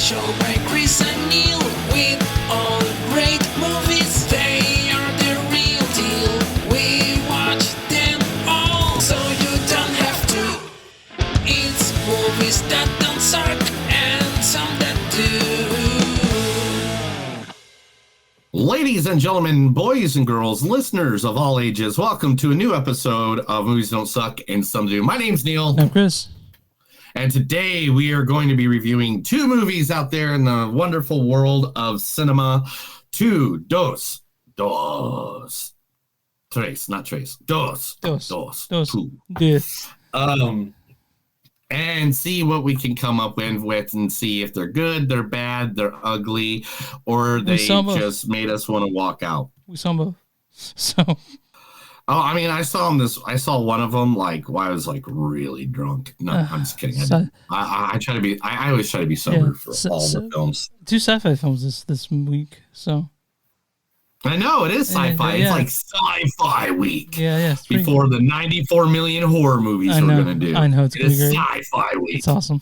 show by Chris and Neil with all great movies. They are the real deal. We watch them all, so you don't have to. It's movies that don't suck and some that do. Ladies and gentlemen, boys and girls, listeners of all ages, welcome to a new episode of Movies Don't Suck and Some Do. My name's Neil. I'm Chris. And today we are going to be reviewing two movies out there in the wonderful world of cinema. Dos. Tres, not tres. Dos. Two. Yes. And see what we can come up with and see if they're good, they're bad, they're ugly, or they just made us want to walk out. We saw both. So. Oh, I mean, I saw one of them like while I was like really drunk. No, I'm just kidding. I try to be. I always try to be sober for all the films. Two sci-fi films this week. So. I know it is sci-fi. Yeah. It's like sci-fi week. Yeah. Before the 94 million horror movies we're gonna do. I know it's gonna be great. Sci-fi week. It's awesome.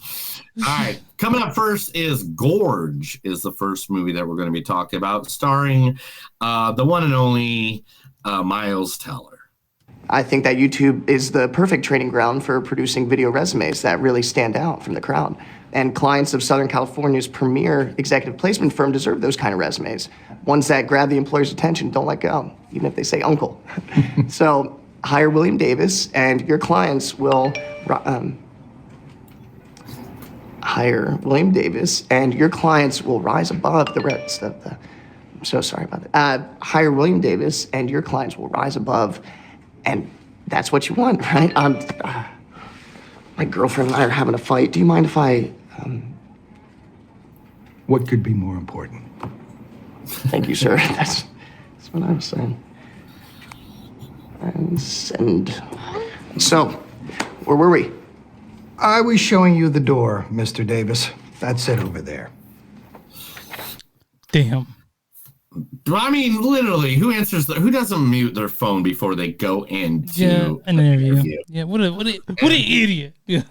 All right, coming up first is Gorge. Is the first movie that we're going to be talking about, starring the one and only Miles Teller. I think that YouTube is the perfect training ground for producing video resumes that really stand out from the crowd. And clients of Southern California's premier executive placement firm deserve those kind of resumes. Ones that grab the employer's attention, don't let go, even if they say uncle. So hire William Davis, and your clients will... hire William Davis, and your clients will rise above the rest of the... I'm so sorry about that. Hire William Davis, and your clients will rise above... And that's what you want, right? My girlfriend and I are having a fight. Do you mind if I... What could be more important? Thank you, sir. That's what I was saying. And send. So, where were we? I was showing you the door, Mr. Davis. That's it over there. Damn. I mean, literally, who doesn't mute their phone before they go into an interview? Yeah, what an idiot. Yeah.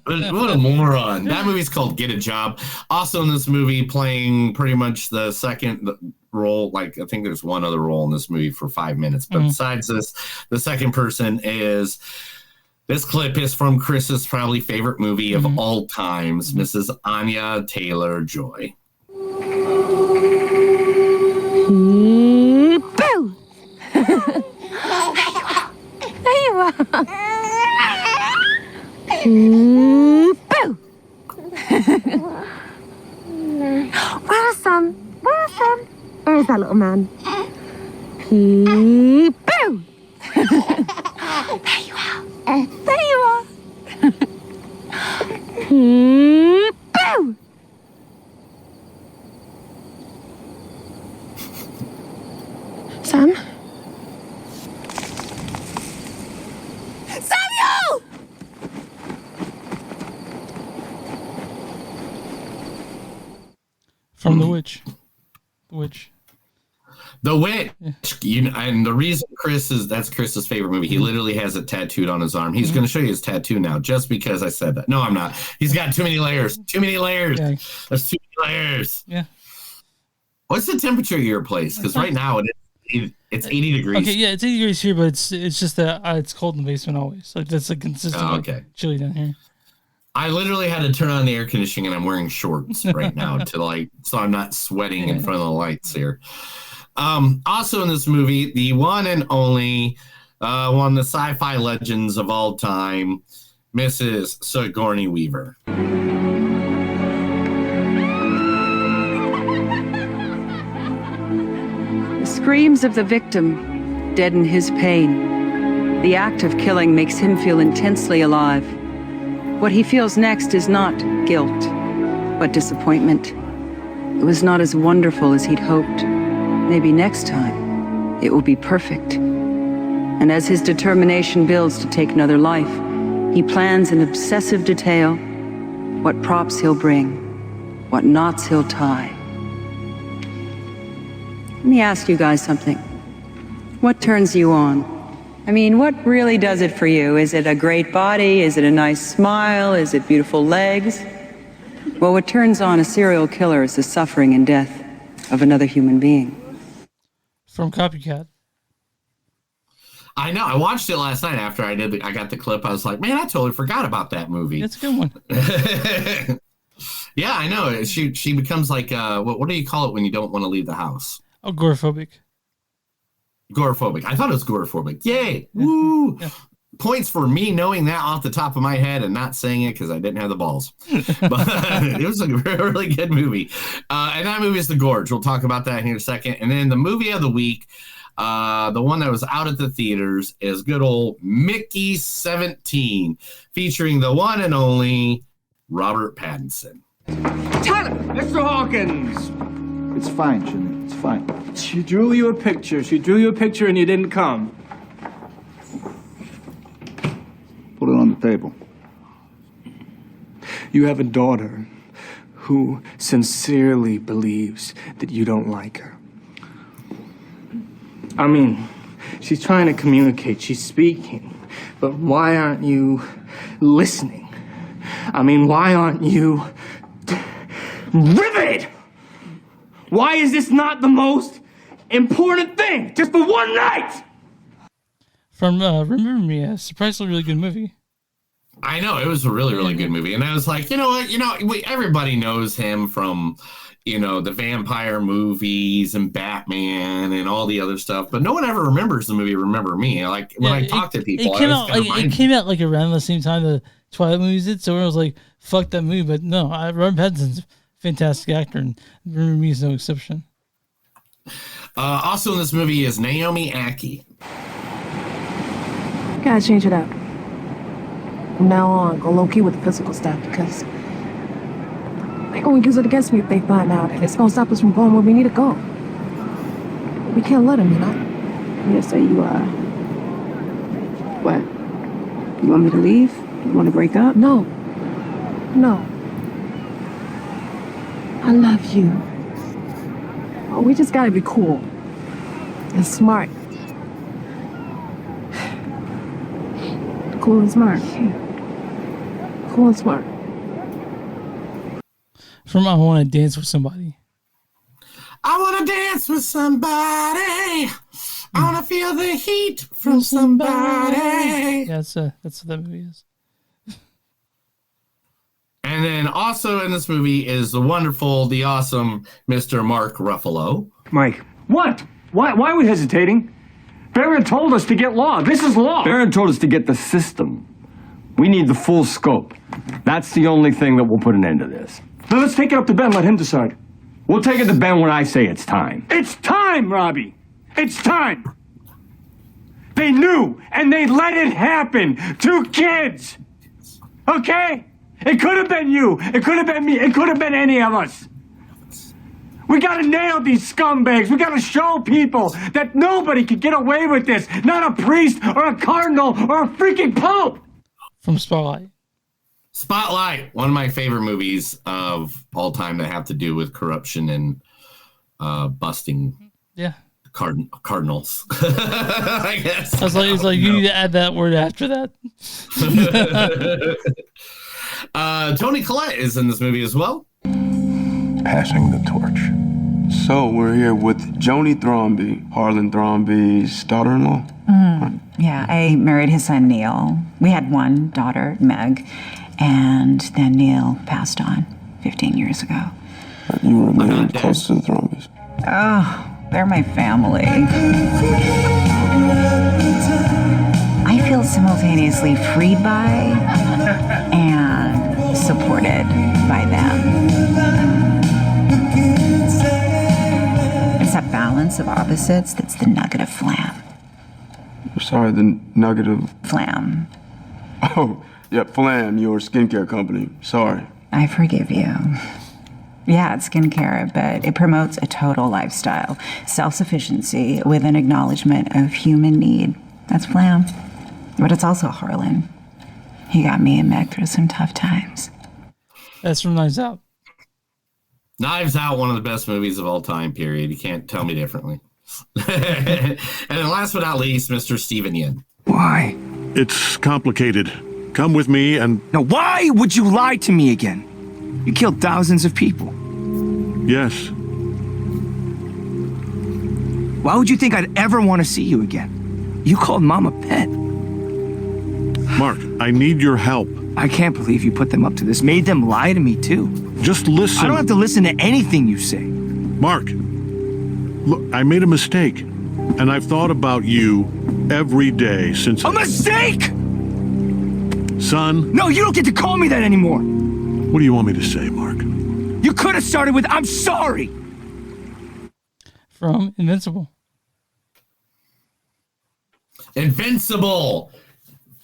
What a moron. That movie's called Get a Job. Also in this movie, playing pretty much the second role, like I think there's one other role in this movie for 5 minutes. But besides this, the second person is... This clip is from Chris's probably favorite movie of all times, Mrs. Anya Taylor-Joy. Boo! There you are. Boo! Where's Sam? Where's that little man? Boo! There you are. There you are. Boo! Sam? Samuel! From The Witch. The Witch. Yeah. And the reason that's Chris's favorite movie. He literally has it tattooed on his arm. He's going to show you his tattoo now, just because I said that. No, I'm not. He's got too many layers. Yeah. There's too many layers. Yeah. What's the temperature of your place? Because right now it's 80 degrees. Okay, yeah, it's 80 degrees here, but it's just that it's cold in the basement always. So that's a consistent chilly down here. I literally had to turn on the air conditioning, and I'm wearing shorts right now so I'm not sweating in front of the lights here. Also in this movie, the one and only one of the sci-fi legends of all time, Mrs. Sigourney Weaver. The screams of the victim deaden his pain. The act of killing makes him feel intensely alive. What he feels next is not guilt, but disappointment. It was not as wonderful as he'd hoped. Maybe next time, it will be perfect. And as his determination builds to take another life, he plans in obsessive detail what props he'll bring, what knots he'll tie. Let me ask you guys something. What turns you on? I mean, what really does it for you? Is it a great body? Is it a nice smile? Is it beautiful legs? Well, what turns on a serial killer is the suffering and death of another human being. From Copycat. I know. I watched it last night after I got the clip. I was like, man, I totally forgot about that movie. It's a good one. Yeah, I know. She becomes like, what do you call it when you don't want to leave the house? Agoraphobic. Agoraphobic. I thought it was agoraphobic. Yay. Woo. Yeah. Points for me knowing that off the top of my head and not saying it because I didn't have the balls. But it was a really good movie. And that movie is The Gorge. We'll talk about that here in a second. And then the movie of the week, the one that was out at the theaters, is good old Mickey 17, featuring the one and only Robert Pattinson. Tyler! Mr. Hawkins! It's fine, Jimmy. It's fine. She drew you a picture. She drew you a picture and you didn't come. Put it on the table. You have a daughter who sincerely believes that you don't like her. I mean, she's trying to communicate. She's speaking. But why aren't you listening? I mean, why aren't you riveted? Why is this not the most important thing? Just for one night! From Remember Me, a surprisingly really good movie. I know. It was a really, really good movie. And I was like, you know what? Everybody knows him from, the vampire movies and Batman and all the other stuff. But no one ever remembers the movie Remember Me. Like, when I talk to people, it came out like around the same time the Twilight movies did. So I was like, fuck that movie. But no, Robert Pattinson's a fantastic actor. And Remember Me is no exception. Also in this movie is Naomi Ackie. Gotta change it up. From now on, go low-key with the physical stuff because they're gonna use it against me if they find out. And it's gonna stop us from going where we need to go. We can't let them, Yeah, so you, what? You want me to leave? You want to break up? No. I love you. Oh, we just gotta be cool and smart. Cool and smart. Cool and smart. From I Want to Dance with Somebody. I want to dance with somebody. I want to feel the heat from somebody. Yeah, that's what that movie is. And then also in this movie is the wonderful, the awesome Mr. Mark Ruffalo. Mike. What? Why are we hesitating? Baron told us to get law. This is law. Baron told us to get the system. We need the full scope. That's the only thing that will put an end to this. Now let's take it up to Ben. Let him decide. We'll take it to Ben when I say it's time. It's time, Robbie. It's time. They knew, and they let it happen. 2 kids. Okay? It could have been you. It could have been me. It could have been any of us. We gotta nail these scumbags. We gotta show people that nobody can get away with this. Not a priest or a cardinal or a freaking pope. From Spotlight. Spotlight, one of my favorite movies of all time that have to do with corruption and busting cardinals. I guess. I was like, you need to add that word after that. Toni Colette is in this movie as well. Passing the torch. So we're here with Joni Thrombey, Harlan Thrombey's daughter-in-law. Yeah, I married his son Neil. We had one daughter, Meg, and then Neil passed on 15 years ago. You remain close to the Thrombys. Oh, they're my family. I feel simultaneously freed by and supported by them. It's that balance of opposites that's the nugget of flam. Sorry, the nugget of... Flam. Oh, yeah, Flam, your skincare company. Sorry. I forgive you. Yeah, it's skincare, but it promotes a total lifestyle. Self-sufficiency with an acknowledgement of human need. That's Flam. But it's also Harlan. He got me and Meg through some tough times. That's from Knives Out. Knives Out, one of the best movies of all time, period. You can't tell me differently. And then last but not least, Mr. Steven Yeun. Why? It's complicated. Come with me and... Now, why would you lie to me again? You killed thousands of people. Yes. Why would you think I'd ever want to see you again? You called Mom a pet. Mark, I need your help. I can't believe you put them up to this. Made them lie to me, too. Just listen. I don't have to listen to anything you say. Mark, look, I made a mistake. And I've thought about you every day since... A mistake?! Son? No, you don't get to call me that anymore! What do you want me to say, Mark? You could have started with, I'm sorry! From Invincible. Invincible!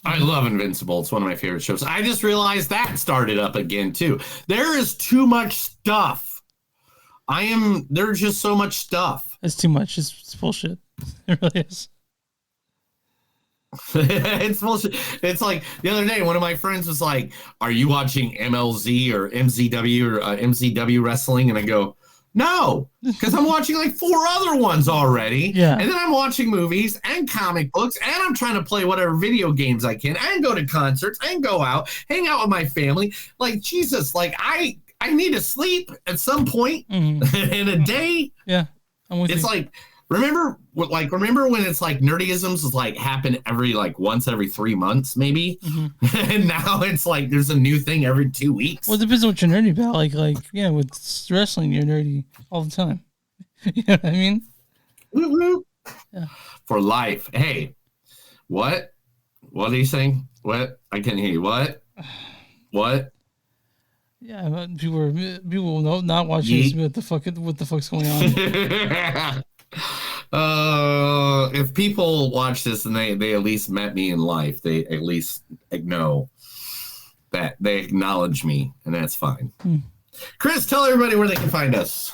I love Invincible. It's one of my favorite shows. I just realized that started up again, too. There is too much stuff. There's just so much stuff. It's too much. It's bullshit. It really is. It's bullshit. It's like the other day, one of my friends was like, "Are you watching MLZ or MZW or MZW wrestling?" And I go, "No, because I'm watching like 4 other ones already. Yeah. And then I'm watching movies and comic books, and I'm trying to play whatever video games I can, and go to concerts, and go out, hang out with my family. Like Jesus, like I need to sleep at some point in a day. Yeah, I'm with it's you. like." Remember when it's like nerdyisms is like happen every like once every 3 months maybe, and now it's like there's a new thing every 2 weeks. Well, it depends on what you're nerdy about. Like yeah, with wrestling, you're nerdy all the time. You know what I mean? Woo-woo. Yeah. For life. Hey, what? What are you saying? What? I can't hear you. What? What? Yeah, but people not watching this. What the fuck's going on? If people watch this and they at least met me in life, they at least know that they acknowledge me, and that's fine. Chris, tell everybody where they can find us.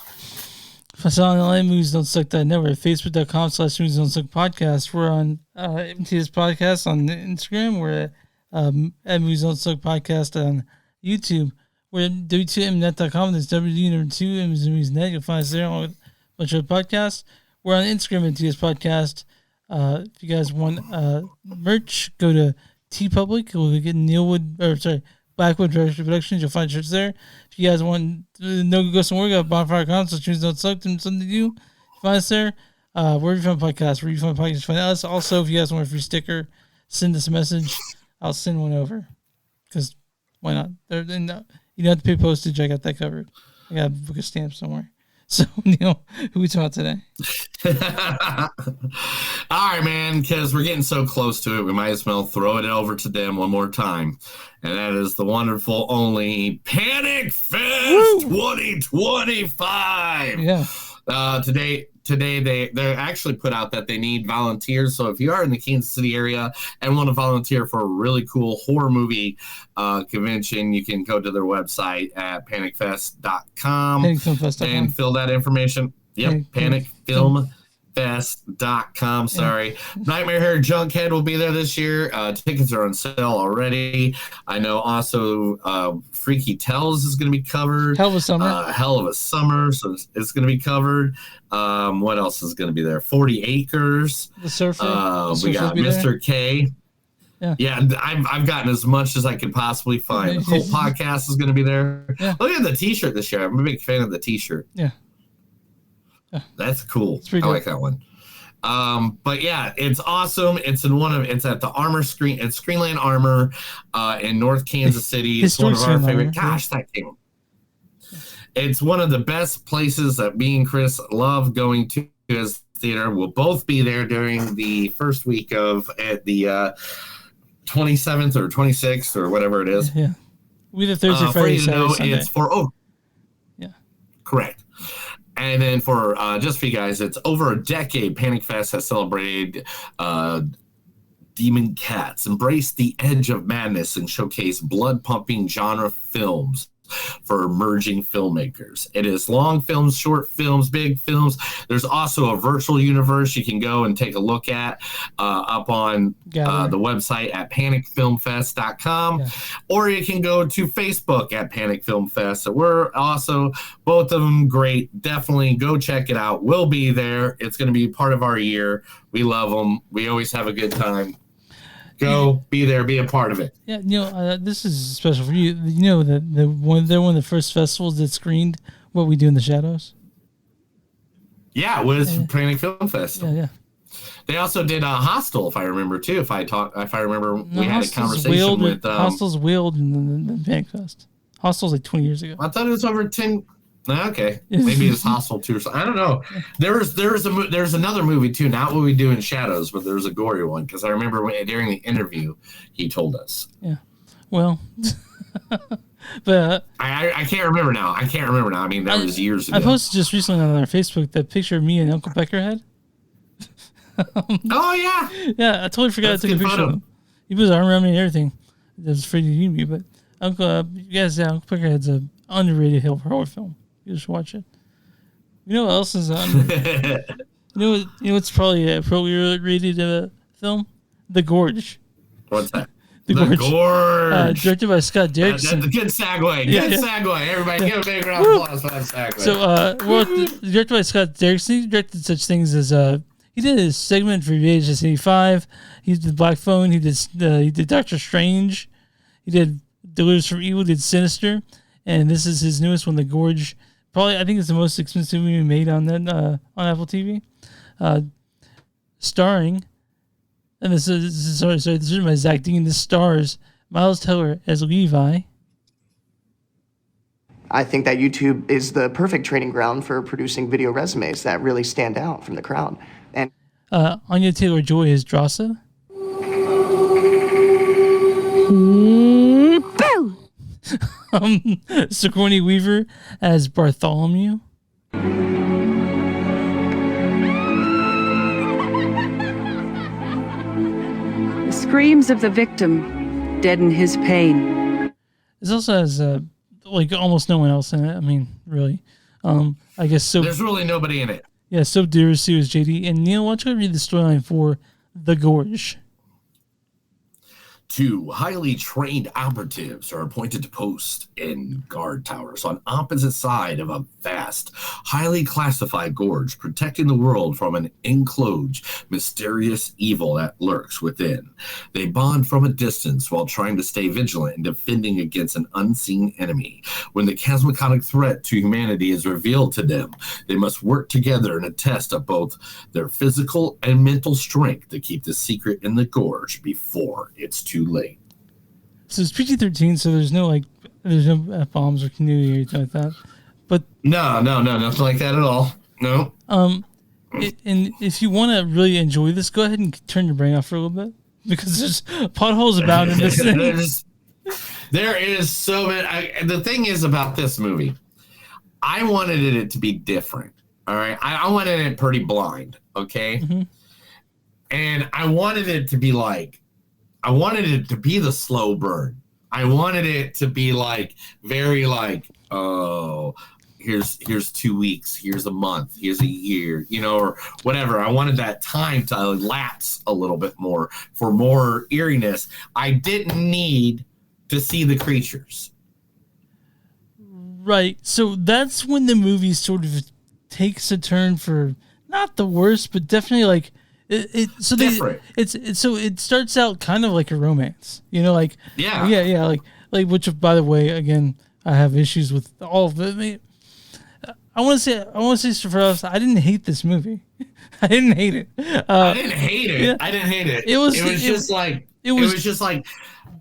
Us on LA Movies Don't Suck that network, Facebook.com/Movies Don't Suck podcast. We're on MTS Podcast on Instagram. We're at Movies Don't Suck podcast on YouTube. We're at W2Mnet.com. That's WD2 Movies.net. You'll find us there on a bunch of podcasts. We're on Instagram at TS Podcast. If you guys want merch, go to TeePublic. We'll get Blackwood Director Productions. You'll find shirts there. If you guys want to go somewhere, got Bonfire Concerts, Choose Don't Suck, them something to do, find us there. Wherever you find podcasts, find us. Also, if you guys want a free sticker, send us a message. I'll send one over. Because why not? You don't have to pay postage. I got that covered. I got to book a stamp somewhere. So, Neil, who we talking about today? All right, man, because we're getting so close to it, we might as well throw it over to them one more time. And that is the wonderful, only Panic Fest 2025. Yeah. Today they actually put out that they need volunteers. So if you are in the Kansas City area and want to volunteer for a really cool horror movie convention, you can go to their website at panicfest.com and fill that information. Yep, panicfilmfest.com. Sorry. Nightmare Hair Junkhead will be there this year. Tickets are on sale already. I know also Freaky Tales is going to be covered. Hell of a Summer. So it's going to be covered. What else is going to be there? 40 Acres. The Surfer. We got Mr. There. K. Yeah, I've gotten as much as I could possibly find. The Cult Podcast is going to be there. Yeah. Look at the T-shirt this year. I'm a big fan of the T-shirt. Yeah. That's cool. I like that one. But yeah, it's awesome. It's at the Armor Screen. It's Screenland Armor in North Kansas City. It's one of our favorite. Gosh, that came. It's one of the best places that me and Chris love going to as theater. We'll both be there during the first week at the 27th or 26th or whatever it is. Yeah. We the Thursday, Friday, Saturday, Sunday. It's correct. And then for just for you guys, it's over a decade. Panic Fest has celebrated Demon Cats, embrace the edge of madness, and showcase blood-pumping genre films for emerging filmmakers. It is long films, short films, big films. There's also a virtual universe you can go and take a look at up on the website at panicfilmfest.com, or you can go to Facebook at Panic Film Fest. So we're also, both of them great. Definitely go check it out. We'll be there. It's going to be part of our year. We love them. We always have a good time. Go, be there, be a part of it. Yeah, this is special for you. You know that they're one of the first festivals that screened What We Do in the Shadows. Yeah, it was Panic Film Fest. Yeah. They also did Hostel, if I remember too. If I remember, we had a conversation with. Hostel's wheeled in the Panic Fest. Hostel's like 20 years ago. I thought it was over 10. Okay, maybe it's Hostel too. I don't know. There's another movie too. Not What We Do in Shadows, but there's a gory one because I remember during the interview he told us. Yeah. Well, but I can't remember now. I mean, that was years ago. I posted just recently on our Facebook that picture of me and Uncle Becker had. Oh yeah. Yeah, I totally forgot to take a picture of him. He put his arm around me and everything. I was afraid to eat me, but Uncle Uncle Peckerhead's an underrated horror film. You just watch it. You know what else is on? you know what's probably a appropriately rated film? The Gorge. What's that? The Gorge. Directed by Scott Derrickson. That's a good segue. Good segue. Everybody give a big round of applause for that segue. So, directed by Scott Derrickson. He directed such things as he did a segment for VHS 85. He did Black Phone. He did Doctor Strange. He did Delivers from Evil. He did Sinister, and this is his newest one, The Gorge. Probably, I think it's the most expensive movie made on Apple TV. Starring, and this is written by Zach Dean. This stars Miles Teller as Levi. I think that YouTube is the perfect training ground for producing video resumes that really stand out from the crowd. And Anya Taylor-Joy as Drassa. Sigourney Weaver as Bartholomew. The screams of the victim deaden his pain. This also has like almost no one else in it. I mean, really. I guess so. There's really nobody in it. Yeah, so Durasu is JD. And Neil, why don't you read the storyline for The Gorge? 2 highly trained operatives are appointed to post in guard towers on opposite side of a vast, highly classified gorge, protecting the world from an enclosed, mysterious evil that lurks within. They bond from a distance while trying to stay vigilant and defending against an unseen enemy. When the cosmic threat to humanity is revealed to them, they must work together in a test of both their physical and mental strength to keep the secret in the gorge before it's too late. So it's PG-13, so there's no F-bombs or nudity or anything like that. But no, nothing like that at all. No. And if you want to really enjoy this, go ahead and turn your brain off for a little bit because there's potholes about in this thing. There is so many. The thing is about this movie, I wanted it to be different. All right, I wanted it pretty blind. Okay, and I wanted it to be like. I wanted it to be the slow burn. I wanted it to be like very like, oh, here's 2 weeks, here's a month, here's a year, or whatever. I wanted that time to lapse a little bit more for more eeriness. I didn't need to see the creatures. Right. So that's when the movie sort of takes a turn for not the worst, but definitely like it starts out kind of like a romance, like which by the way, again, I have issues with all of it. I want to say for us, I didn't hate this movie. I didn't hate it. I didn't hate it. Yeah. I didn't hate it. It was just like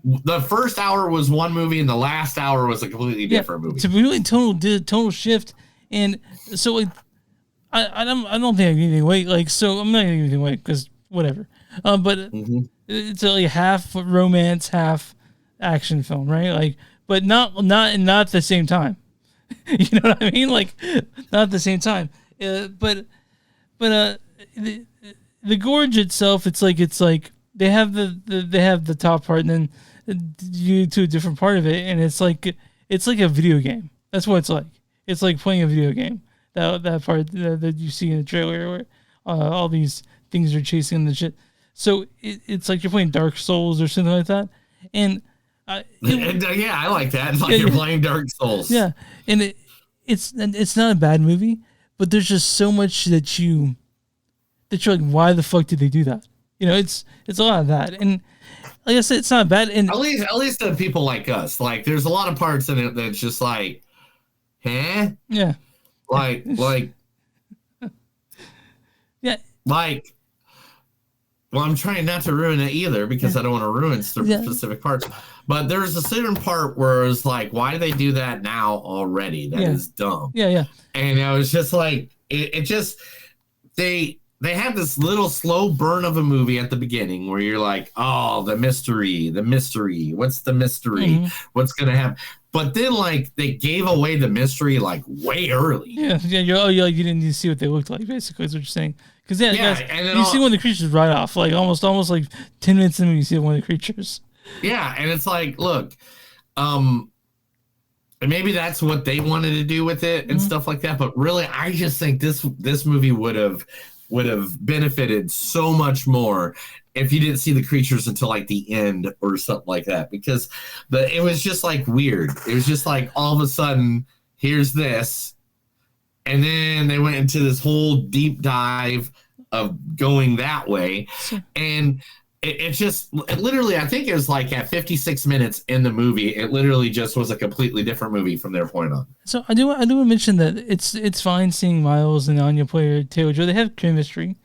the first hour was one movie and the last hour was a completely different movie. It's a really total shift, and so like. I don't think I give anything away. So I'm not gonna give anything away because whatever. But it's like half romance, half action film, right? But not at the same time. You know what I mean? Not at the same time. But the gorge itself, it's like they have the top part and then you to a different part of it, and it's like a video game. That's what it's like. It's like playing a video game. That part that you see in the trailer where all these things are chasing the shit. So it's like you're playing Dark Souls or something like that. And I like that. It's like you're playing Dark Souls. Yeah, and it's not a bad movie, but there's just so much that you're like, why the fuck did they do that? It's a lot of that, and like I said, it's not bad. And at least to people like us, like there's a lot of parts in it that's just like, huh? Yeah. Like, yeah. Like, well, I'm trying not to ruin it either because I don't want to ruin specific parts. But there's a certain part where it's like, why do they do that now already? That is dumb. Yeah. And I was just like, it just they have this little slow burn of a movie at the beginning where you're like, oh, the mystery. What's the mystery? Mm-hmm. What's gonna happen? But then, like, they gave away the mystery like way early. Yeah. You didn't need to see what they looked like. Basically, is what you're saying. Because guys, and then you see one of the creatures right off, like almost like 10 minutes in, you see one of the creatures. Yeah, and it's like, look, maybe that's what they wanted to do with it and stuff like that. But really, I just think this movie would have benefited so much more if you didn't see the creatures until like the end or something like that, because it was just like weird. It was just like all of a sudden, here's this, and then they went into this whole deep dive of going that way, and it literally, I think it was like at 56 minutes in the movie, it literally just was a completely different movie from their point on. So I do want to mention that it's fine seeing Miles and Anya play Taylor Joy. They have chemistry.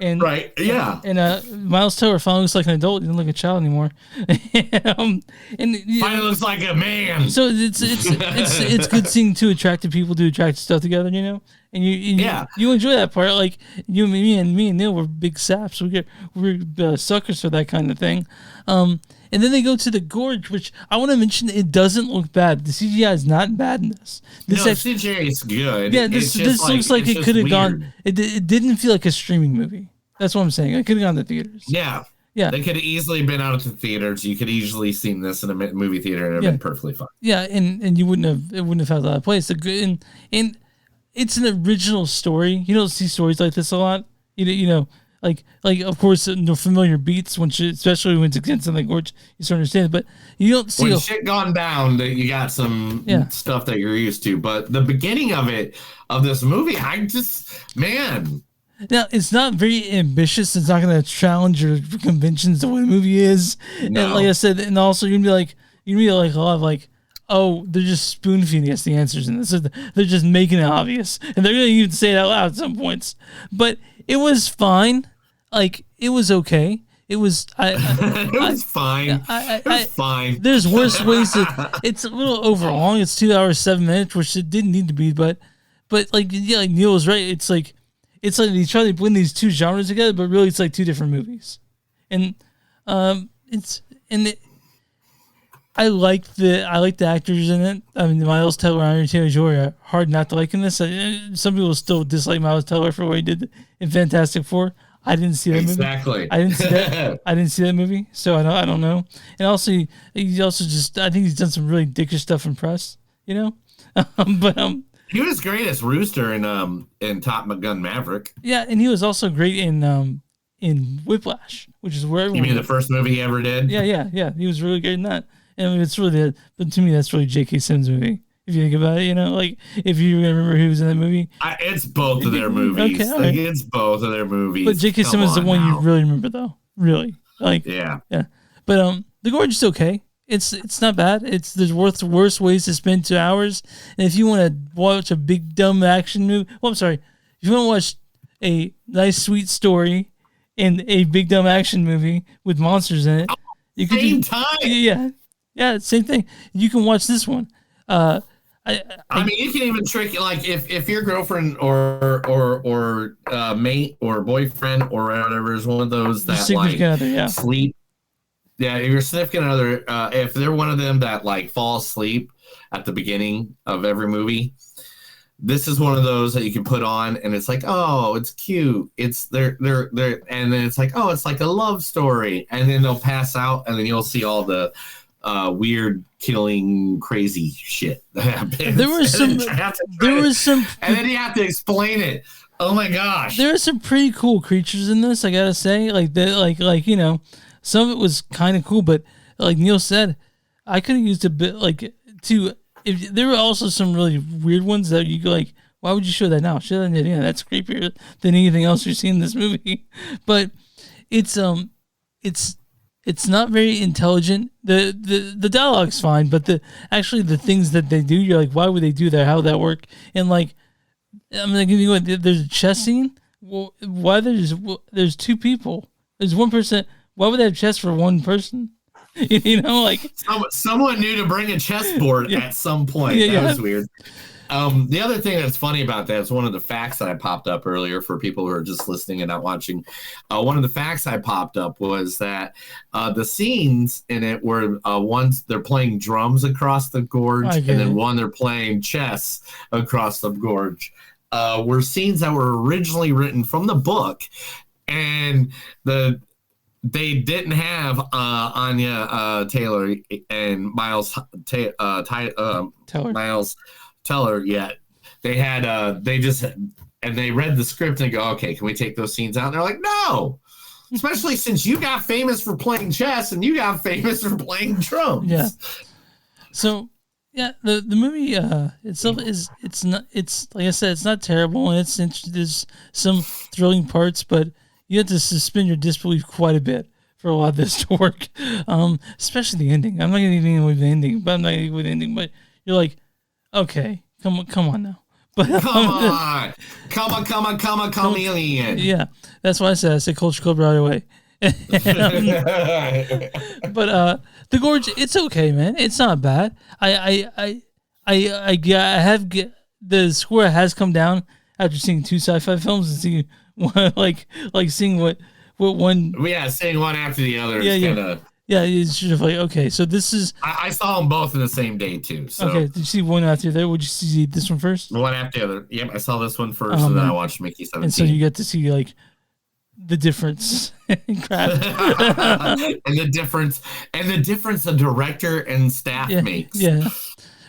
And right, yeah. And Miles Teller finally looks like an adult. He doesn't look like a child anymore. And finally looks like a man. So it's good seeing two attractive people do attractive stuff together, you know. And you enjoy that part. Like me and Neil were big saps. We're suckers for that kind of thing. And then they go to the Gorge, which I want to mention. It doesn't look bad. The CGI is not bad in this. CGI is good. Yeah, this looks like it could have gone. It didn't feel like a streaming movie. That's what I'm saying. It could have gone to theaters. Yeah. They could have easily been out at the theaters. You could easily seen this in a movie theater and it'd been perfectly fine. Yeah, and it wouldn't have had that place. And it's an original story. You don't see stories like this a lot. You know. Like of course the familiar beats especially when it's against something Gorge, you sort of understand it, but you don't see when shit gone down that you got some stuff that you're used to. But the beginning of this movie, now it's not very ambitious. It's not going to challenge your conventions the way the movie is. No. And like I said, and also you're gonna be like a lot of like, oh, they're just spoon feeding us the answers, and they're just making it obvious, and they're gonna even say it out loud at some points. But it was fine. Like, it was okay. It was. It was fine. It was fine. There's worse ways to. It's a little overlong. It's 2 hours 7 minutes, which it didn't need to be. But like Neil was right. It's like they try to blend these two genres together, but really it's like two different movies. And I like the actors in it. I mean, Miles Teller and Anya Taylor-Joy are hard not to like in this. Some people still dislike Miles Teller for what he did in Fantastic Four. I didn't see that movie. Exactly. I didn't see that. I didn't see that movie, so I don't know. And also, he also I think he's done some really dickish stuff in press, you know. But he was great as Rooster in Top Gun Maverick. Yeah, and he was also great in Whiplash, which is where you mean the first movie he ever did? Yeah. He was really good in that. And I mean, it's really but to me, that's really J.K. Simmons' movie. If you think about it, you know, like if you're gonna remember who was in that movie, it's both of their movies. Okay, right. It's both of their movies. But J.K. Simmons is the one you really remember, though. Really, like yeah. But The Gorge is okay. It's not bad. There's worse ways to spend 2 hours. And if you want to watch a big dumb action movie, if you want to watch a nice sweet story and a big dumb action movie with monsters in it, you can same time. Yeah, same thing. You can watch this one. I mean, you can even trick like if your girlfriend or mate or boyfriend or whatever is one of those that like other, sleep. Yeah, if your significant other, if they're one of them that like fall asleep at the beginning of every movie, this is one of those that you can put on and it's like, oh, it's cute. It's they're and then it's like, oh, it's like a love story, and then they'll pass out and then you'll see all the weird killing crazy shit that happens. There was some and then you have to explain it. Oh my gosh. There are some pretty cool creatures in this, I gotta say. Like you know, some of it was kind of cool, but like Neil said, I could have used a bit if there were also some really weird ones that you go like, why would you show that now? Show that at the end. That's creepier than anything else you see in this movie. But it's it's not very intelligent. The dialogue's fine, but the things that they do, you're like, why would they do that? How would that work? And like, I'm gonna give you one. There's a chess scene. Well, why there's two people? There's one person. Why would they have chess for one person? You know, like someone knew to bring a chessboard at some point. That was weird. The other thing that's funny about that is one of the facts that I popped up earlier for people who are just listening and not watching. One of the facts I popped up was that the scenes in it were ones they're playing drums across the gorge, and then one they're playing chess across the gorge. Were scenes that were originally written from the book, and they didn't have Anya Taylor and Miles Teller yet. They had they read the script and go, okay, can we take those scenes out? And they're like, no, especially since you got famous for playing chess and you got famous for playing drums. Yeah. So yeah, the movie itself it's not like I said, it's not terrible, and there's some thrilling parts, but you have to suspend your disbelief quite a bit for a lot of this to work. Especially the ending. I'm not gonna even with the ending, but you're like, okay, come on now. But come on, chameleon. Yeah, that's why I said Culture Club right away. But the Gorge, it's okay, man. It's not bad. The score has come down after seeing two sci-fi films and seeing seeing what one. Yeah, seeing one after the other. It's just like, okay, so this is. I saw them both in the same day too. So. Okay, did you see one after the other? Would you see this one first? One after the other. Yep, I saw this one first, and then I watched Mickey 17. And so you get to see like the difference in craft, and the difference a director and staff makes. Yeah,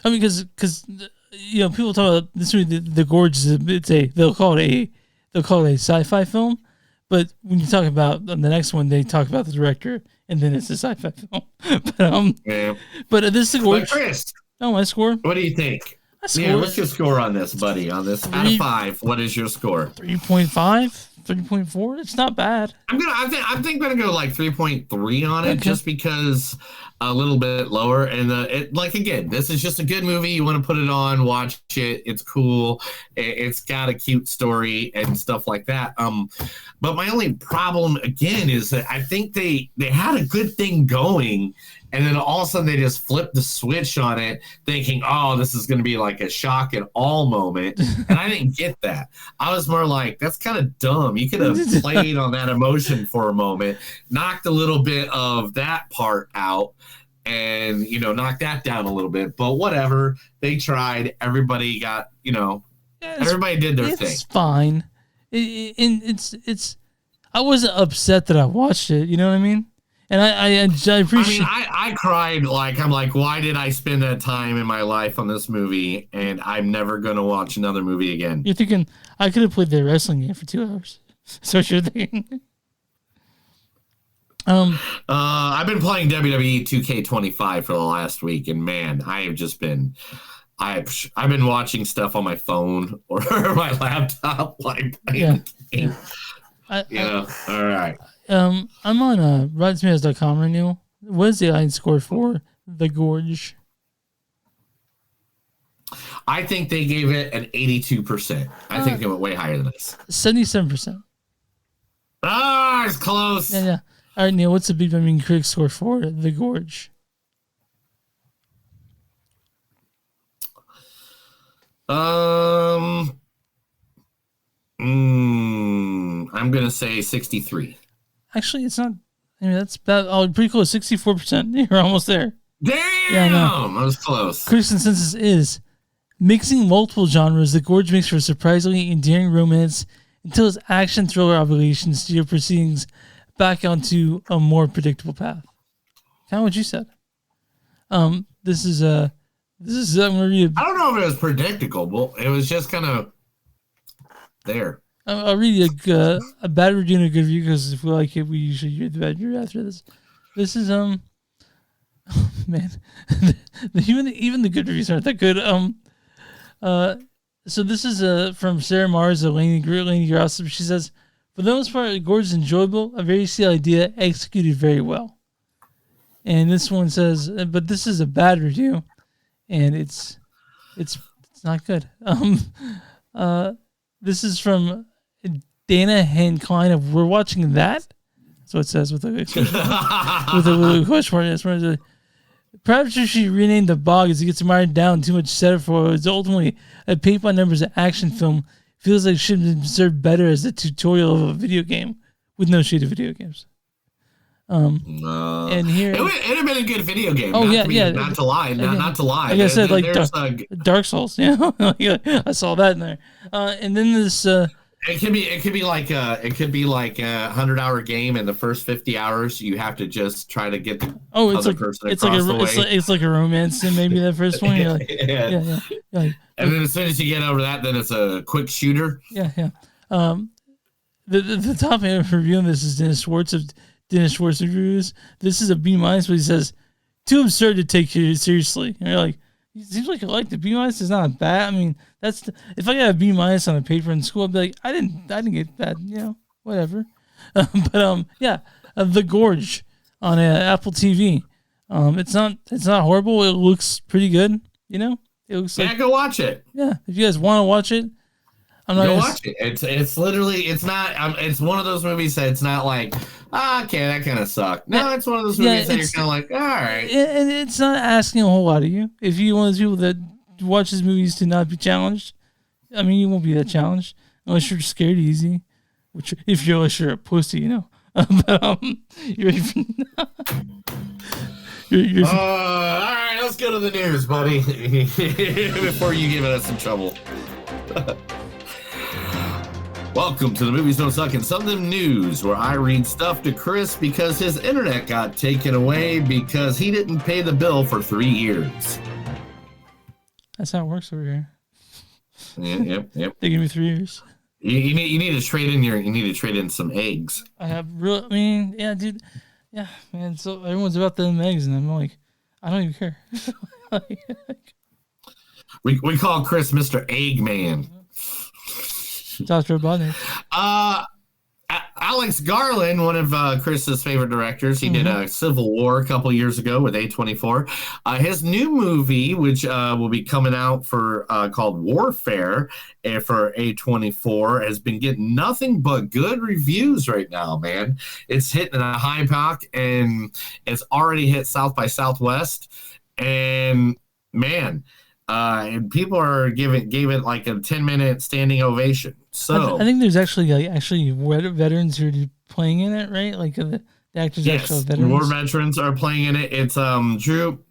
I mean, because people talk about this movie, the Gorge they'll call it a sci-fi film, but when you talk about the next one, they talk about the director, and then it's a sci-fi film. But this is the Gorge. But Chris, my score. What do you think? What's your score on this, buddy? On this out of 5, what is your score? 3.5. 3.4. It's not bad. I'm gonna go like 3.3 on it, just because a little bit lower. And again, this is just a good movie. You want to put it on, watch it. It's cool. It's got a cute story and stuff like that. But my only problem again is that I think they had a good thing going, and then all of a sudden they just flipped the switch on it, thinking, oh, this is going to be like a shock and all moment. And I didn't get that. I was more like, that's kind of dumb. You could have played on that emotion for a moment, knocked a little bit of that part out, and, knock that down a little bit. But whatever. They tried. Everybody got, everybody did their thing. It's fine. It's I wasn't upset that I watched it. You know what I mean? And I appreciate. I cried. I'm like, why did I spend that time in my life on this movie? And I'm never gonna watch another movie again. You're thinking I could have played the wrestling game for 2 hours. So what you're thinking? I've been playing WWE 2K25 for the last week, and man, I have just been. I've been watching stuff on my phone or my laptop, all right. I'm on RottenTomatoes.com right now. What is the audience score for The Gorge? I think they gave it an 82%. I think they went way higher than this. 77%. Ah, it's close. Yeah. All right, Neil, what's the Big Bang Critic score for The Gorge? I'm gonna say 63. Actually, it's not. I mean, that's pretty close. 64%. You're almost there. Damn! Yeah, no. I was close. Critics' consensus is mixing multiple genres. The Gorge makes for a surprisingly endearing romance until its action thriller obligations steer proceedings back onto a more predictable path. Kind of what you said. This is I'm gonna read. I don't know if it was predictable. It was just kind of there. I'll read a bad review and a good review, because if we like it, we usually read the bad review after this. This is oh, man, even the good reviews aren't that good. So this is from Sarah Mars of Laney Grossop. She says, for the most part, Gorge is enjoyable, a very silly idea, executed very well. And this one says, but this is a bad review, and it's not good. This is from Dana Klein of We're Watching That. That's what it says with a little question mark. Perhaps if she renamed the bog as it gets mired down too much setup for it's ultimately a paint by numbers action film. Feels like it should have been served better as a tutorial of a video game with no shade of video games. And here it'd have been a good video game. Oh, not not to lie. Like I said, like Dark Souls. Yeah, I saw that in there. And then this. It could be like a 100-hour game. In the first 50 hours, you have to just try to get the other person across the way. It's like a romance, and maybe that first one. You're like, yeah. And then as soon as you get over that, then it's a quick shooter. Yeah. The top man for reviewing this is Dennis Schwartz of Dennis Schwartz Reviews. This is a B-, but he says too absurd to take you seriously. And you're like, it seems like you like the B- is not bad. I mean, if I got a B- on a paper in school, I'd be like, I didn't get that, whatever. The Gorge on Apple TV. It's not horrible. It looks pretty good. It looks like, go watch it. Yeah, if you guys want to watch it, I'm not go watch it. It's literally it's not. It's one of those movies that it's not like okay, that kind of sucked. No, it's one of those movies that you're kind of like, all right. And it's not asking a whole lot of you. If you're one of those people that watches movies to not be challenged, I mean, you won't be that challenged unless you're scared easy. Which, if you're a pussy, But you ready for? All right, let's go to the news, buddy. Before you give us some trouble. Welcome to the Movies Don't Suck and Something News, where I read stuff to Chris because his internet got taken away because he didn't pay the bill for 3 years. That's how it works over here. Yep. They give me 3 years. You need to trade in some eggs. I have dude. Yeah, man. So everyone's about them eggs, and I'm like, I don't even care. We call Chris Mr. Eggman. Dr. Robotnik. Alex Garland, one of Chris's favorite directors, he did a Civil War a couple years ago with A24. His new movie, which will be coming out for called Warfare for A24, has been getting nothing but good reviews right now, man. It's hitting a high mark, and it's already hit South by Southwest, and man. And people are gave it like a 10-minute standing ovation. So I think there's actually veterans who are playing in it, right? Like the actors actually veterans. War veterans are playing in it. It's Drew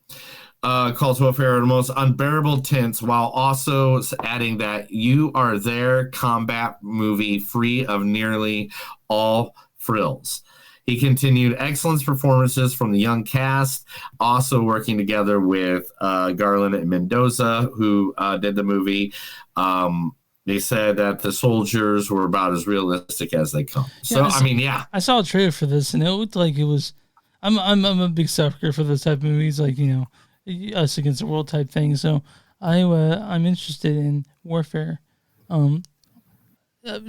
calls Warfare the most unbearable tense, while also adding that you are their combat movie free of nearly all frills. He continued excellent performances from the young cast, also working together with Garland and Mendoza, who did the movie. They said that the soldiers were about as realistic as they come. I saw a trailer for this, and it looked like it was. I'm a big sucker for those type of movies, like us against the world type thing. So I'm interested in Warfare.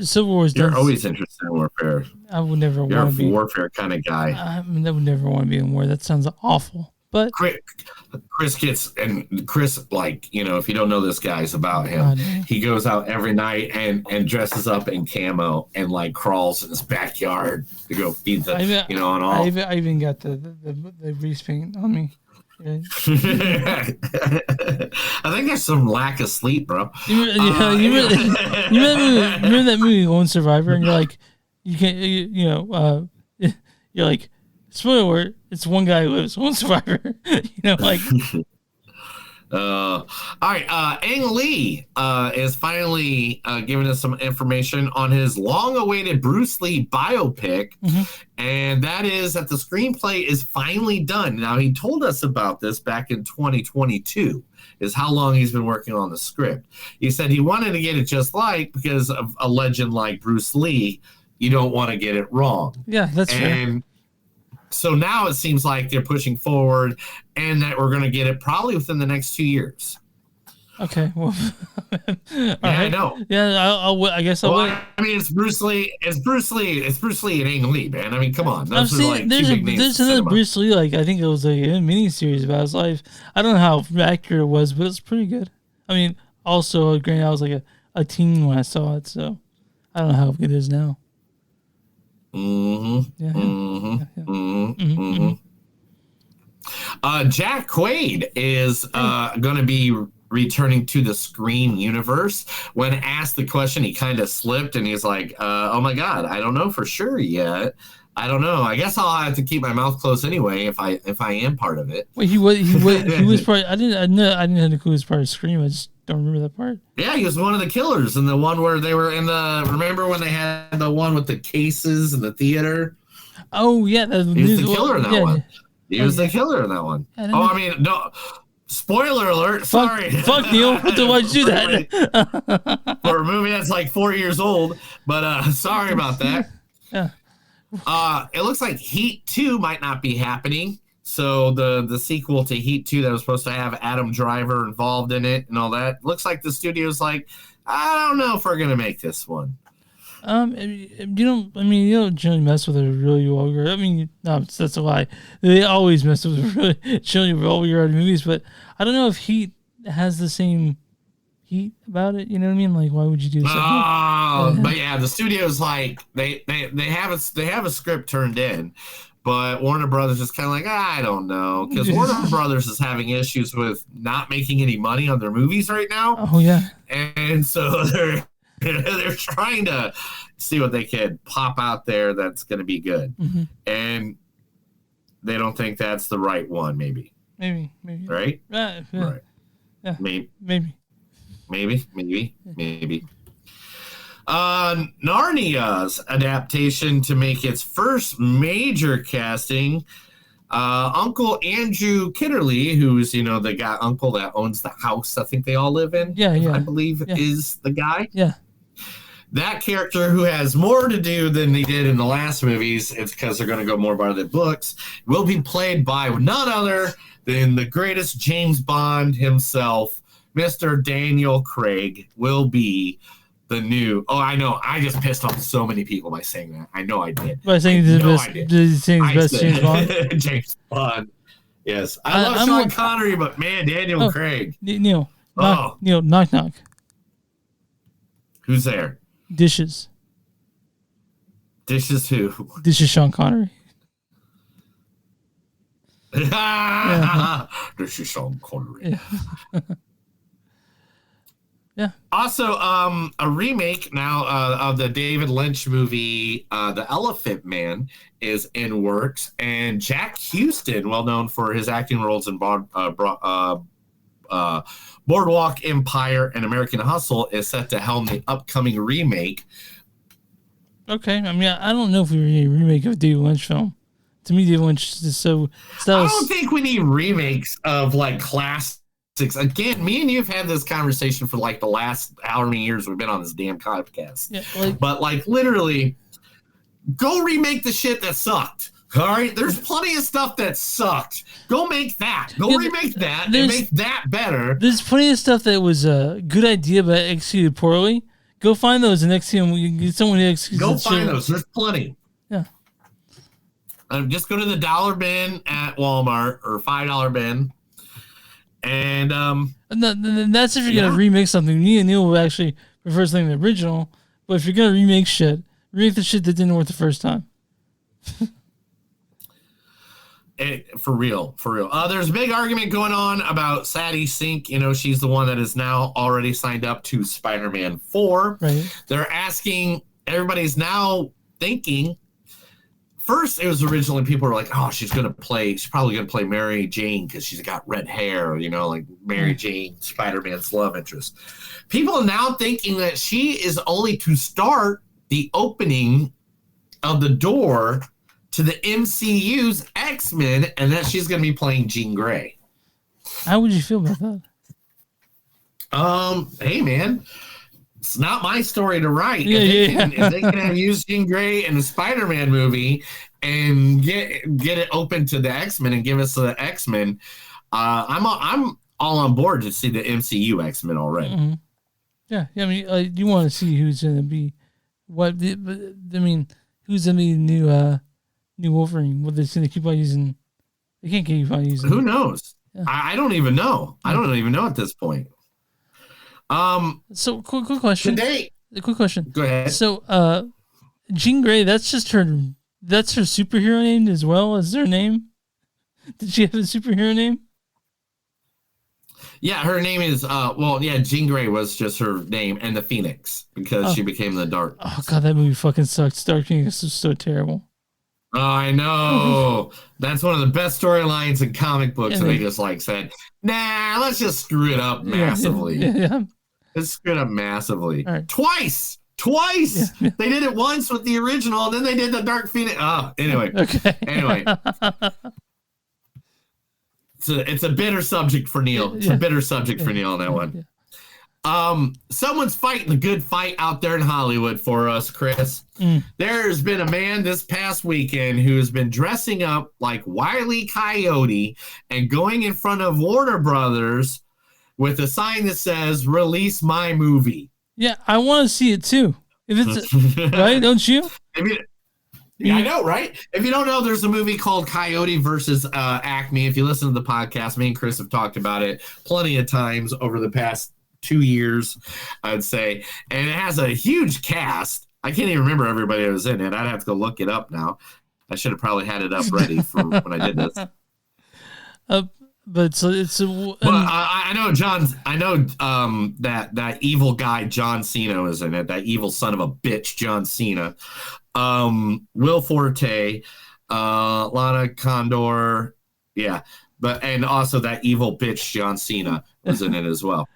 Civil War is done. You're always interested in warfare. I would never want to be a warfare kind of guy. I would never want to be in war. That sounds awful. But Chris like, if you don't know this guy's about him, he goes out every night and dresses up in camo and like crawls in his backyard to go feed the and all. I even got the grease paint on me. Yeah. I think there's some lack of sleep, bro. You remember that movie Lone Survivor, and you're like, you can't, you're like, spoiler alert, it's one guy who lives, Lone Survivor. All right, Ang Lee is finally giving us some information on his long-awaited Bruce Lee biopic, and that is that the screenplay is finally done. Now, he told us about this back in 2022, is how long he's been working on the script. He said he wanted to get it just because of a legend like Bruce Lee, you don't want to get it wrong. Yeah, that's fair. So now it seems like they're pushing forward and that we're going to get it probably within the next 2 years. Okay. Well, Yeah, I know. Yeah, I guess I'll wait. I mean, it's Bruce Lee. It's Bruce Lee. It's Bruce Lee and Ang Lee, man. I mean, come on. I've Those are seen like two there's big names in another cinema. Bruce Lee, like I think it was like a miniseries about his life. I don't know how accurate it was, but it's pretty good. I mean, also granted, I was like a teen when I saw it, so I don't know how good it is now. Jack Quaid is going to be returning to the Scream universe. When asked the question, he kind of slipped and he's like, "Oh my God, I don't know for sure yet. I don't know. I guess I'll have to keep my mouth closed anyway if I am part of it." Wait, he was part. I didn't have the clue he was part of Scream. I just don't remember that part. Yeah, he was one of the killers in the one where they were in the. Remember when they had the one with the cases in the theater? Oh yeah, he was the killer in that one. He was the killer in that one. I mean, no. Spoiler alert! Sorry. Fuck Neil. Why'd you do that? For a movie that's like 4 years old, but sorry about that. Yeah. It looks like Heat 2 might not be happening. So the sequel to Heat 2 that was supposed to have Adam Driver involved in it and all that, looks like the studio's like, I don't know if we're gonna make this one. You don't generally mess with a really vulgar. I mean, no, that's a lie. They always mess with really generally vulgar movies, but I don't know if Heat has the same heat about it. You know what I mean? Like, why would you do something? But yeah, the studio's like they have a script turned in, but Warner Brothers is kind of like, I don't know, because Warner Brothers is having issues with not making any money on their movies right now. Oh yeah, and so they're trying to see what they can pop out there that's going to be good, and they don't think that's the right one. Maybe. Right. Yeah. Right. Yeah. Maybe. Narnia's adaptation to make its first major casting. Uncle Andrew Kitterly, who's the guy uncle that owns the house I think they all live in. I believe is the guy. Yeah. That character, who has more to do than he did in the last movies, it's because they're going to go more by the books, will be played by none other than the greatest James Bond himself, Mr. Daniel Craig, will be the new. Oh, I know. I just pissed off so many people by saying that. I know I did. By saying the best James Bond? James Bond. Yes. I love Sean Connery, but man, Daniel Craig. Neil, knock, knock. Who's there? Dishes. Dishes who? Dishes Sean Connery. This is Sean Connery. Yeah. Also, a remake now of the David Lynch movie, The Elephant Man, is in works, and Jack Houston, well known for his acting roles in Boardwalk Empire and American Hustle, is set to helm the upcoming remake. Okay, I mean, I don't know if we need a remake of a David Lynch film. To me, David Lynch is so. I don't think we need remakes of like classics. Again, me and you have had this conversation for like the last however many years we've been on this damn podcast. Yeah, but like literally, go remake the shit that sucked. All right, there's plenty of stuff that sucked. Go make that. Go remake that and make that better. There's plenty of stuff that was a good idea but executed poorly. Go find those and next time you get someone to execute. Go find those. There's plenty. Yeah. Just go to the dollar bin at Walmart or $5 bin. And that's if you're gonna remake something. Me and Neil will actually prefer something the original, but if you're gonna remake the shit that didn't work the first time. For real. There's a big argument going on about Sadie Sink. She's the one that is now already signed up to Spider-Man 4. Right. They're asking. Everybody's now thinking. First, it was originally people were like, "Oh, she's probably gonna play Mary Jane because she's got red hair, like Mary Jane, Spider-Man's love interest." People are now thinking that she is only to start the opening of the door to the MCU's X-Men, and that she's gonna be playing Jean Grey. How would you feel about that? Hey, man. It's not my story to write. If they can have used Jean Grey in the Spider-Man movie and get it open to the X-Men and give us the X-Men, I'm all on board to see the MCU X-Men already. Mm-hmm. Yeah, I mean, you want to see who's going to be who's going to be the new Wolverine? What they're going to keep on using? They can't keep on using. Who knows? Yeah. I don't even know. I don't even know at this point. So quick question. Today, a quick question. Go ahead. So, Jean Grey, that's her superhero name as well as their name. Did she have a superhero name? Yeah, her name is Jean Grey was just her name, and the Phoenix because she became the Dark. Oh god, that movie fucking sucks. Dark Phoenix is so terrible. Oh, I know. That's one of the best storylines in comic books, Yeah, and they just said, "Nah, let's just screw it up massively." Yeah. Let's screw it up massively. Right. Twice. Yeah. They did it once with the original, and then they did the Dark Phoenix. Oh, anyway. Okay. Anyway. It's a bitter subject for Neil. It's a bitter subject for Neil on that one. Someone's fighting the good fight out there in Hollywood for us, Chris. There's been a man this past weekend who has been dressing up like Wile E. Coyote and going in front of Warner Brothers with a sign that says, "Release my movie." Yeah, I want to see it too. If it's right, don't you? Yeah, I know, right? If you don't know, there's a movie called Coyote versus Acme. If you listen to the podcast, me and Chris have talked about it plenty of times over the past 2 years, I'd say. And it has a huge cast. I can't even remember everybody that was in it. I'd have to go look it up now. I should have probably had it up ready for when I did this. But it's I know that evil guy John Cena is in it. That evil son of a bitch John Cena. Will Forte, Lana Condor, and also that evil bitch John Cena was in it as well.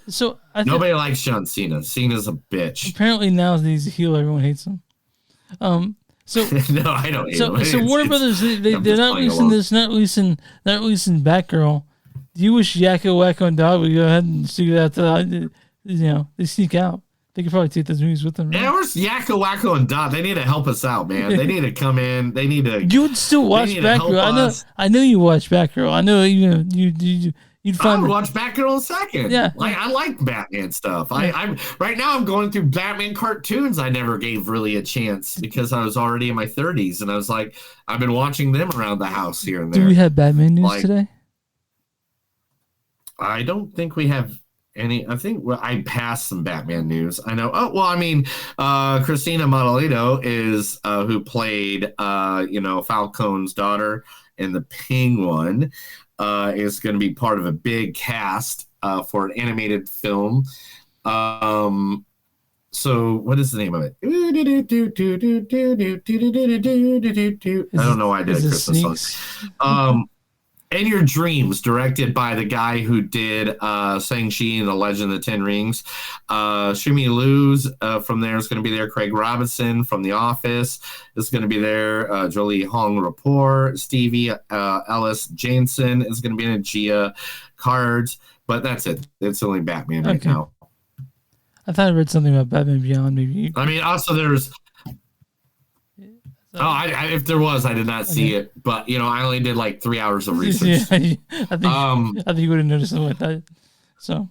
So nobody likes John Cena. Cena's a bitch. Apparently now that he's a heel, everyone hates him. So no, I don't hate him. So Warner Brothers, they're not releasing this, not releasing Batgirl. Do you wish Yakko Wacko and Dog would go ahead and see that? They sneak out. They could probably take those movies with them. Right? Yeah, where's Yakko Wacko and Dot? They need to help us out, man. They need to come in. They need to. You would still watch Batgirl. I know you watch Batgirl. I know you'd find. I would watch Batgirl in a second. Yeah, I like Batman stuff. I'm right now. I'm going through Batman cartoons. I never gave really a chance because I was already in my 30s, and I was like, I've been watching them around the house here and there. Do we have Batman news today? I don't think we have any. I think I passed some Batman news. I know. Christina Montalito is who played Falcone's daughter in the Penguin. Is going to be part of a big cast for an animated film. So what is the name of it? I don't know why I did a Christmas song. In Your Dreams, directed by the guy who did Shang-Chi and the Legend of the Ten Rings. Shumi Liu's from there is going to be there. Craig Robinson from The Office is going to be there. Jolie Hong Rapport, Stevie Ellis Jansen is going to be in it. Gia Cards, but that's it. It's only Batman right now. I thought I read something about Batman Beyond. Maybe. I mean, also there's. If there was, I did not see it, but I only did like 3 hours of research. I think you would have noticed something like that. So,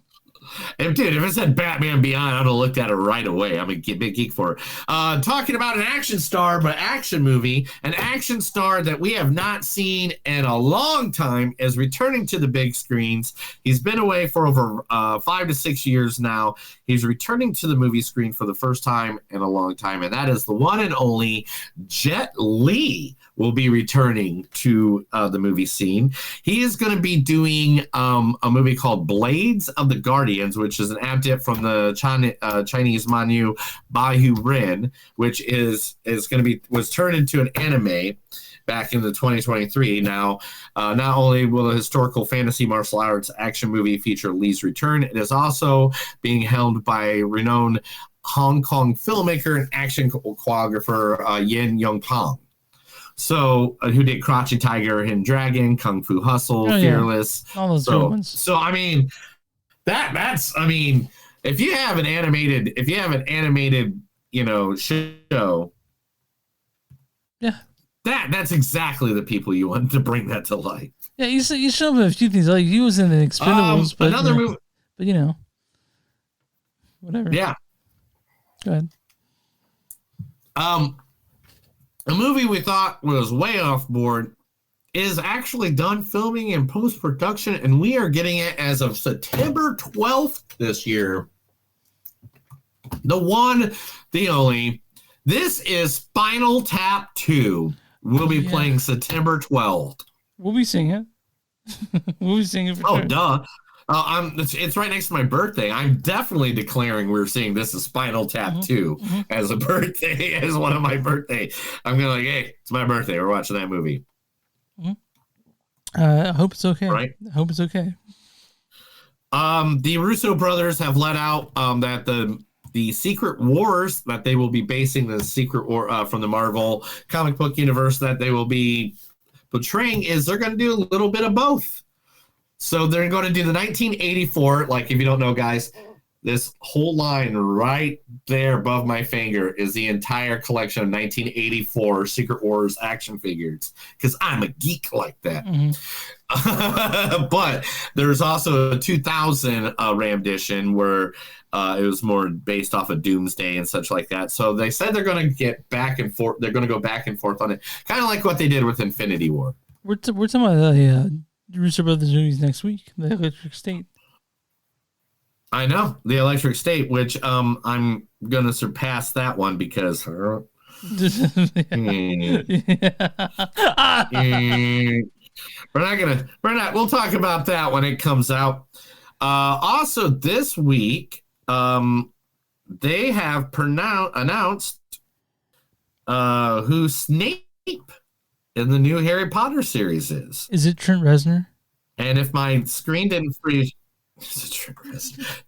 if it said Batman Beyond, I'd have looked at it right away. I'm a big geek for it. Talking about an action star, but action movie, an action star that we have not seen in a long time is returning to the big screens. He's been away for over 5 to 6 years now. He's returning to the movie screen for the first time in a long time, and that is the one and only Jet Li will be returning to the movie scene. He is going to be doing a movie called Blades of the Guardians, which is an adaptation from the Chinese manu Baihu Ren, which was turned into an anime back in the 2023. Now, not only will the historical fantasy martial arts action movie feature Li's return, it is also being helmed by renowned Hong Kong filmmaker and action choreographer Yeun Pang. So, who did Crouching Tiger, Hidden Dragon, Kung Fu Hustle, Fearless. All those good ones. So I mean, that's if you have an animated, show, yeah, that's exactly the people you want to bring that to life. Yeah, you showed me a few things. Like he was in the Expendables, but another movie. But you know, whatever. Yeah. Go ahead. A movie we thought was way off board is actually done filming in post-production, and we are getting it as of September 12th this year. The one, the only. This is Spinal Tap 2. We'll be playing September 12th. We'll be singing it. We'll be singing for sure. Duh. It's right next to my birthday. I'm definitely declaring we're seeing this as Spinal Tap 2 as a birthday, as one of my birthday. I'm going to like, hey, it's my birthday. We're watching that movie. I hope it's okay. Right? I hope it's okay. The Russo brothers have let out that the Secret Wars that they will be basing the Secret War from the Marvel comic book universe that they will be portraying is they're going to do a little bit of both. So they're going to do the 1984, like if you don't know, guys, this whole line right there above my finger is the entire collection of 1984 Secret Wars action figures, because I'm a geek like that. But there's also a 2000 rendition where it was more based off of Doomsday and such like that. So they said they're going to get back and forth. They're going to go back and forth on it, kind of like what they did with Infinity War. We're talking about the Russo Brothers movies next week, the Electric State. I know, the Electric State, which I'm going to surpass that one because we're we'll talk about that when it comes out. Also this week, they have announced who Snape in the new Harry Potter series is. Is it Trent Reznor? And if my screen didn't freeze,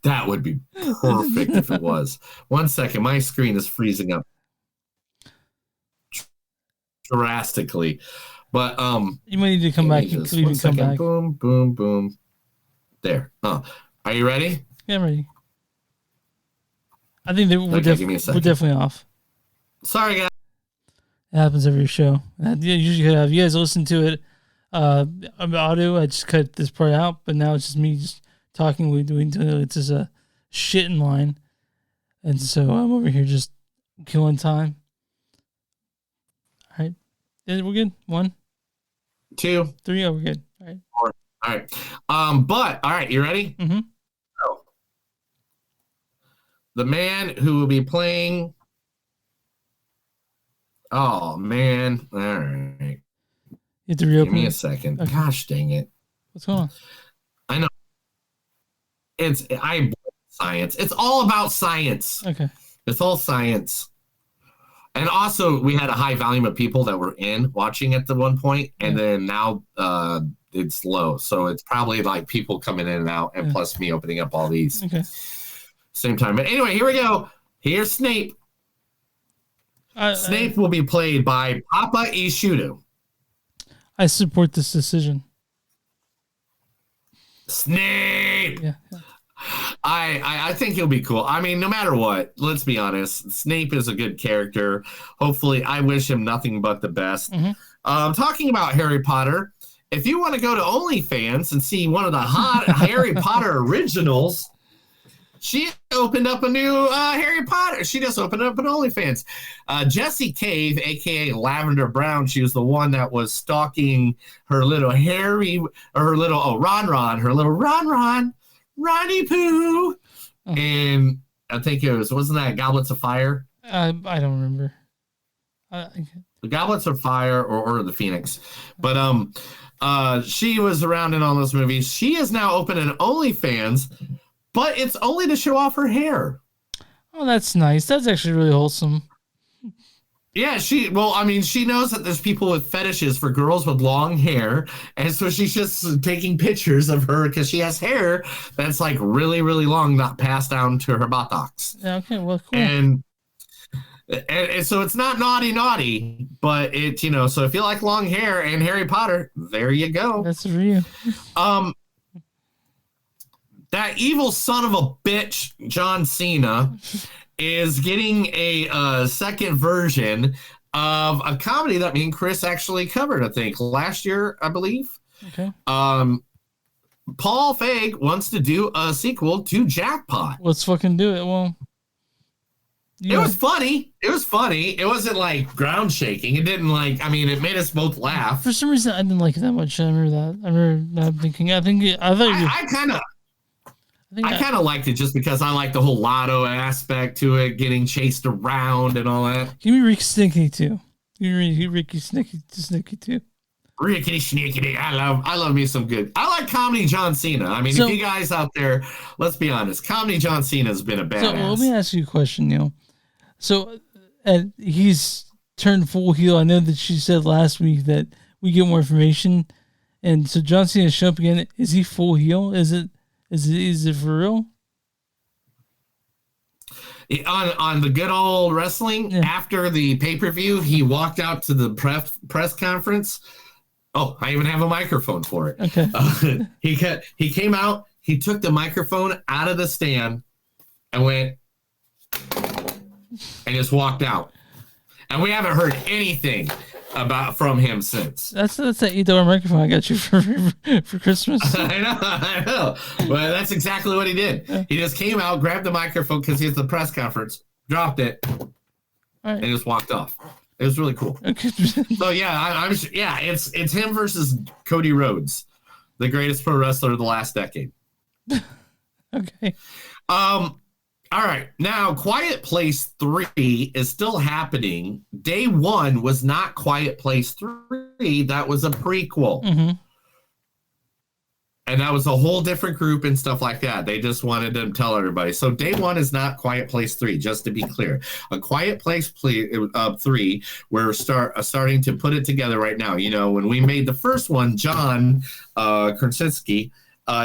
that would be perfect if it was. 1 second, my screen is freezing up drastically. But you might need to come back and leave and come back. Boom, boom, boom. There. Are you ready? Yeah, I'm ready. I think that we're definitely off. Sorry, guys. It happens every show. Usually have you guys listen to it on audio. I just cut this part out, but now it's just me just talking. It's just a shit in line, and so I'm over here just killing time. All right, we're good. 1, 2, 3. Oh, we're good. All right. 4. All right. But all right, you ready? Mm-hmm. So, the man who will be playing. Oh man! All right. You have to reopen. Give me a second. Okay. Gosh dang it! What's going on? I know. Science. It's all about science. Okay. It's all science. And also, we had a high volume of people that were watching at the one point, and then now it's low. So it's probably like people coming in and out, and plus me opening up all these. Okay. Same time. But anyway, here we go. Here's Snape. Snape will be played by Papa Ishudo. I support this decision. Snape. Yeah. I think he'll be cool. I mean, no matter what, let's be honest. Snape is a good character. Hopefully, I wish him nothing but the best. Talking about Harry Potter, if you want to go to OnlyFans and see one of the hot Harry Potter originals, she opened up a new Harry Potter. She just opened up an OnlyFans. Jessie Cave, a.k.a. Lavender Brown, she was the one that was stalking her little Ronnie Pooh. And I think wasn't that Goblets of Fire? I don't remember. The Goblets of Fire or the Phoenix. But she was around in all those movies. She is now open an OnlyFans, but it's only to show off her hair. Oh, that's nice. That's actually really wholesome. Yeah, she knows that there's people with fetishes for girls with long hair, and so she's just taking pictures of her because she has hair that's like really, really long, not passed down to her buttocks. Yeah, okay, well, cool. And so it's not naughty, but so if you like long hair and Harry Potter, there you go. That's for you. That evil son of a bitch, John Cena, is getting a second version of a comedy that me and Chris actually covered, I think, last year, I believe. Okay. Paul Feig wants to do a sequel to Jackpot. Let's fucking do it. Well, it was funny. It was funny. It wasn't like ground shaking. It didn't like. I mean, it made us both laugh. For some reason, I didn't like it that much. I remember that. I remember not thinking. I kind of liked it just because I like the whole lotto aspect to it, getting chased around and all that. Give me Ricky Sneaky too. Give me Ricky Sneaky too. Ricky Sneaky. I love me some good. I like comedy John Cena. I mean, if you guys out there, let's be honest, comedy John Cena has been a badass. So let me ask you a question, Neil. So he's turned full heel. I know that she said last week that we get more information, and so John Cena show up again. Is he full heel? Is it for real? On the good old wrestling, after the pay-per-view, he walked out to the press conference. Oh, I even have a microphone for it. Okay. He came out, he took the microphone out of the stand and went and just walked out. And we haven't heard anything from him since. That's that $8 microphone I got you for Christmas. I know. Well, that's exactly what he did. Yeah. He just came out, grabbed the microphone because he was at the press conference, dropped it, and just walked off. It was really cool. Okay. So yeah, it's him versus Cody Rhodes, the greatest pro wrestler of the last decade. Okay. All right. Now, Quiet Place 3 is still happening. Day 1 was not Quiet Place 3. That was a prequel. Mm-hmm. And that was a whole different group and stuff like that. They just wanted to tell everybody. So Day 1 is not Quiet Place 3, just to be clear. A Quiet Place 3, we're starting to put it together right now. You know, when we made the first one, John Krasinski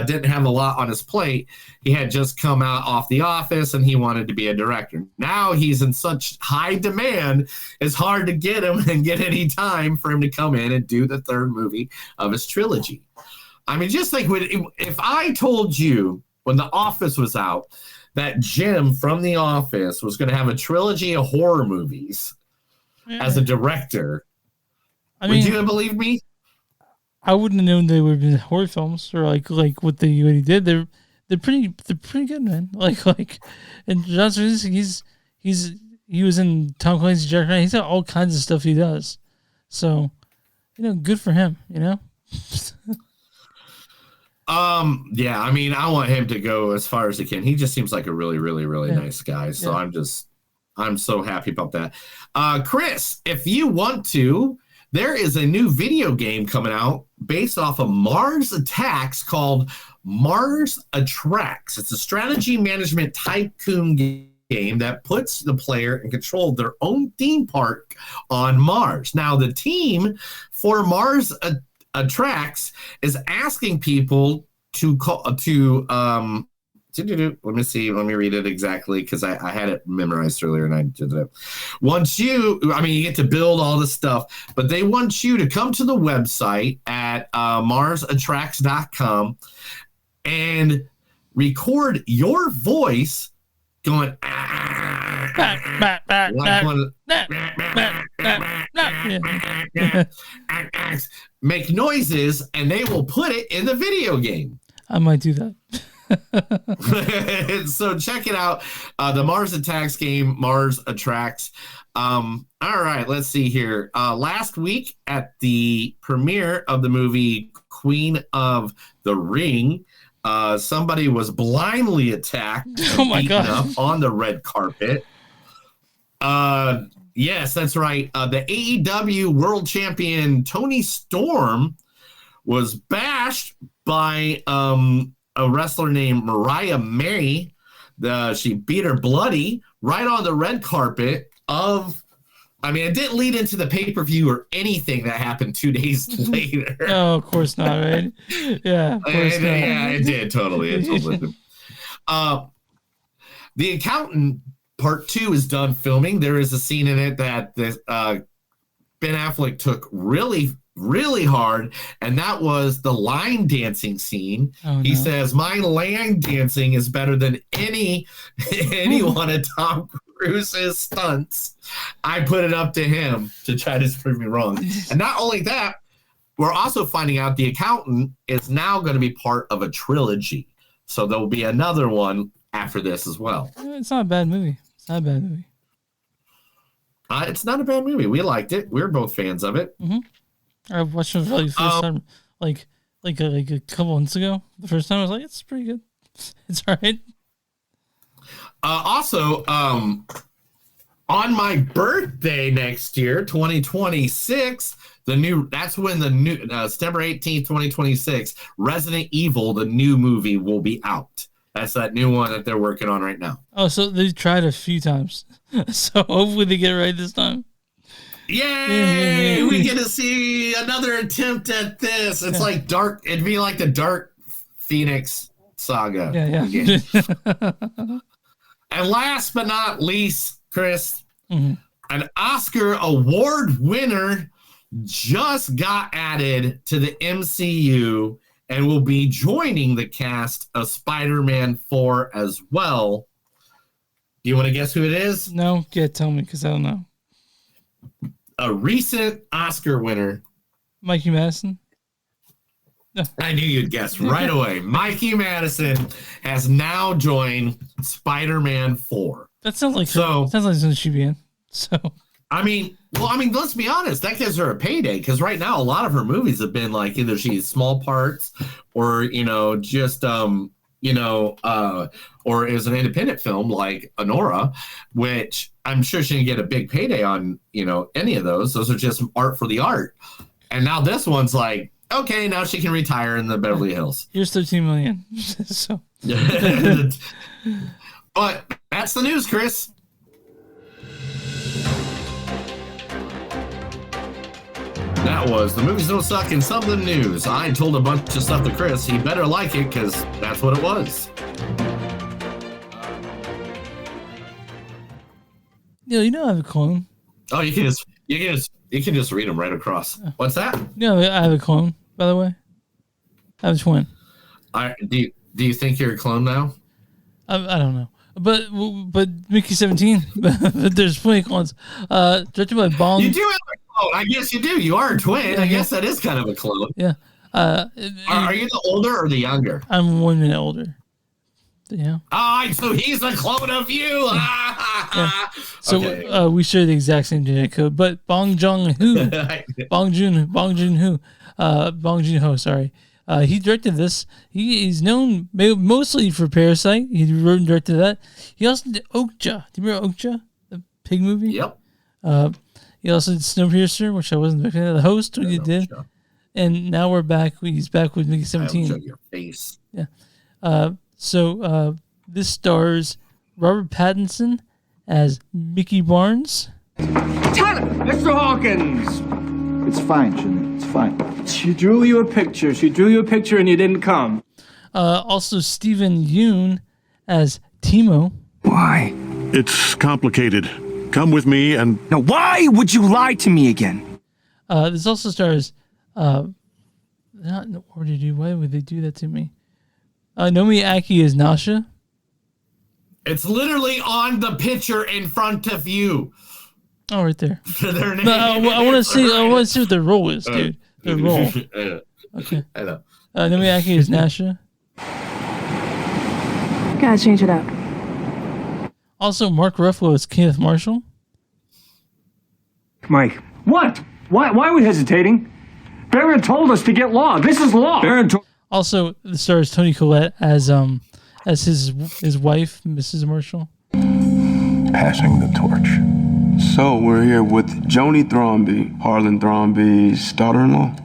didn't have a lot on his plate. He had just come out off The Office and he wanted to be a director. Now he's in such high demand, it's hard to get him and get any time for him to come in and do the third movie of his trilogy. I mean, just think, if I told you when The Office was out that Jim from The Office was going to have a trilogy of horror movies as a director, would you have believed me? I wouldn't have known they would have been horror films or like what he did. They're pretty good, man. Like and John Krasinski, he was in Tom Clancy's Jack Ryan. He's got all kinds of stuff he does. So, good for him. Yeah, I mean, I want him to go as far as he can. He just seems like a really, really, really nice guy. So I'm so happy about that. Chris, if you want to, there is a new video game coming out based off of Mars Attacks called Mars Attracts. It's a strategy management tycoon game that puts the player in control of their own theme park on Mars. Now, the team for Mars Attracts is asking people to let me see. Let me read it exactly because I had it memorized earlier and I did it. You get to build all this stuff, but they want you to come to the website at marsattracts.com and record your voice going make noises, and they will put it in the video game. I might do that. So check it out. The Mars Attacks game, Mars Attracts. All right, let's see here. Last week at the premiere of the movie Queen of the Ring, somebody was blindly attacked up on the red carpet. Yes, that's right. The AEW World Champion Toni Storm was bashed by a wrestler named Mariah May. She beat her bloody right on the red carpet it didn't lead into the pay-per-view or anything that happened 2 days later. No, of course not, right? Yeah, of course not. Yeah, it did, totally. It totally did. The Accountant Part 2 is done filming. There is a scene in it that Ben Affleck took really, really hard, and that was the line dancing scene. He says, my line dancing is better than any one of Tom Cruise's stunts. I put it up to him to try to prove me wrong. And not only that, we're also finding out The Accountant is now going to be part of a trilogy. So there will be another one after this as well. It's not a bad movie. It's not a bad movie. It's not a bad movie. We liked it. We're both fans of it. Mm-hmm. I watched it for the first time, like a couple months ago. The first time I was like, it's pretty good. It's all right. Also, on my birthday next year, 2026, that's when the new September 18th, 2026, Resident Evil, the new movie, will be out. That's that new one that they're working on right now. Oh, so they've tried a few times. So hopefully they get it right this time. Yay! We get to see another attempt at this. It's like dark. It'd be like the Dark Phoenix saga. Yeah. And last but not least, Chris, an Oscar award winner just got added to the MCU and will be joining the cast of Spider-Man 4 as well. Do you want to guess who it is? No, tell me, because I don't know. A recent Oscar winner. Mikey Madison? No. I knew you'd guess right away. Mikey Madison has now joined Spider-Man 4. That sounds like something she be in. So I mean, let's be honest. That gives her a payday because right now a lot of her movies have been like either she's small parts or just or is an independent film like Honora, which I'm sure she didn't get a big payday on. Any of those. Those are just art for the art. And now this one's like, okay, now she can retire in the Beverly Hills. Here's $13 million. So, but that's the news, Chris. That was The Movies Don't Suck in Some of the News. I told a bunch of stuff to Chris. He better like it because that's what it was. I have a clone. Oh, you can just read them right across. What's that? No, I have a clone, by the way. I have a twin. Do you think you're a clone now? I don't know. But Mickey 17. But there's plenty of clones. Directed by Bong. You do have a clone. I guess you do. You are a twin. Yeah, I guess that is kind of a clone. Yeah. Are you the older or the younger? I'm 1 minute older. Yeah. So he's a clone of you. Yeah. So okay. We share the exact same genetic code, but Bong Joon Ho, sorry. He directed this. He's known mostly for Parasite. He wrote and directed that. He also did Okja. Do you remember Okja, the pig movie? Yep. He also did Snowpiercer, which I wasn't a fan of. The Host, what he did. And now we're back. He's back with Mickey 17. I'll show your face. Yeah. So this stars Robert Pattinson as Mickey Barnes. Tyler! Mr. Hawkins! It's fine, Jimmy. It's fine. She drew you a picture. And you didn't come. Also Stephen Yeun as Timo. Why? It's complicated. Come with me and... Now, why would you lie to me again? This also stars... not in order, dude. Why would they do that to me? Naomi Ackie is Nasha. It's literally on the picture in front of you. Oh, right there. Their name. No, I want to see. I want to see what their role is, dude. Their role. Okay. I know. Naomi Ackie is Nasha. Gotta change it up. Also, Mark Ruffalo is Kenneth Marshall. Mike. What? Why are we hesitating? Baron told us to get law. This is law. Also, the stars Toni Colette as his wife, Mrs. Marshall. Passing the torch. So we're here with Joni Thrombey, Harlan Thrombey's daughter-in-law.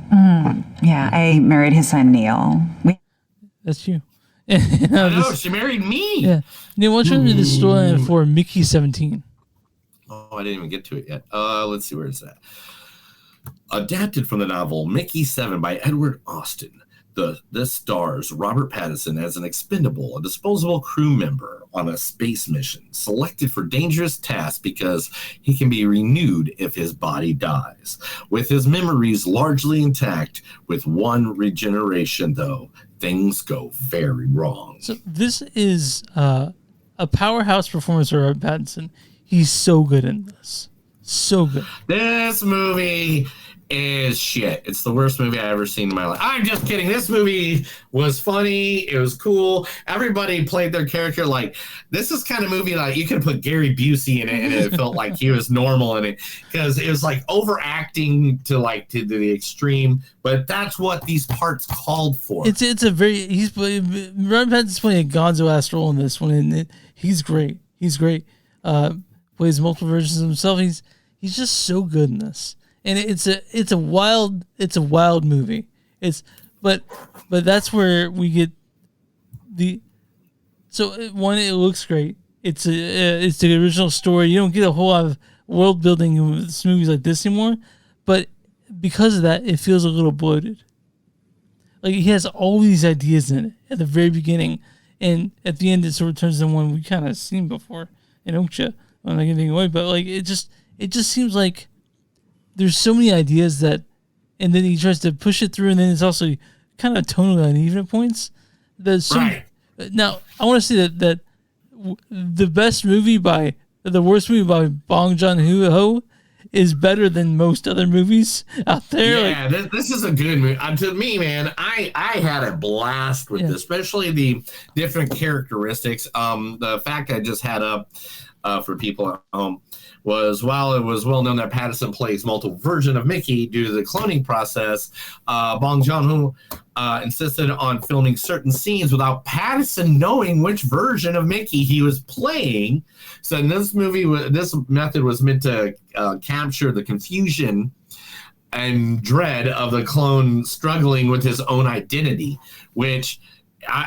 Yeah, I married his son Neil. That's you. She married me. Yeah. Neil, what's the storyline for Mickey 17? Oh, I didn't even get to it yet. Let's see where it's at. Adapted from the novel Mickey 7 by Edward Austin. This stars Robert Pattinson as an expendable, a disposable crew member on a space mission, selected for dangerous tasks because he can be renewed if his body dies. With his memories largely intact, with one regeneration, though, things go very wrong. So this is a powerhouse performance for Robert Pattinson. He's so good in this. So good. This movie is shit. It's the worst movie I ever seen in my life. I'm just kidding. This movie was funny. It was cool. Everybody played their character like this is kind of movie like you could put Gary Busey in it and it felt like he was normal in it because it was like overacting to the extreme. But that's what these parts called for. It's a very Robert Pattinson's playing a gonzo-ass role in this one, and he's great. He's great. Plays multiple versions of himself. He's just so good in this, and it's a wild movie. But that's where we get it looks great. It's the original story. You don't get a whole lot of world building with movies like this anymore, but because of that, it feels a little bloated. Like he has all these ideas in it at the very beginning, and at the end, it sort of turns into one we kind of seen before in Okja. I'm not giving away, but like it just seems like there's so many ideas that, and then he tries to push it through, and then it's also kind of tonally uneven at points. Right. Now, I want to say that the worst movie by Bong Joon Ho is better than most other movies out there. Yeah, this is a good movie. To me, man, I had a blast with this, especially the different characteristics. The fact I just had up for people at home was while it was well known that Pattinson plays multiple versions of Mickey due to the cloning process, Bong Joon Ho insisted on filming certain scenes without Pattinson knowing which version of Mickey he was playing. So in this movie, this method was meant to capture the confusion and dread of the clone struggling with his own identity, which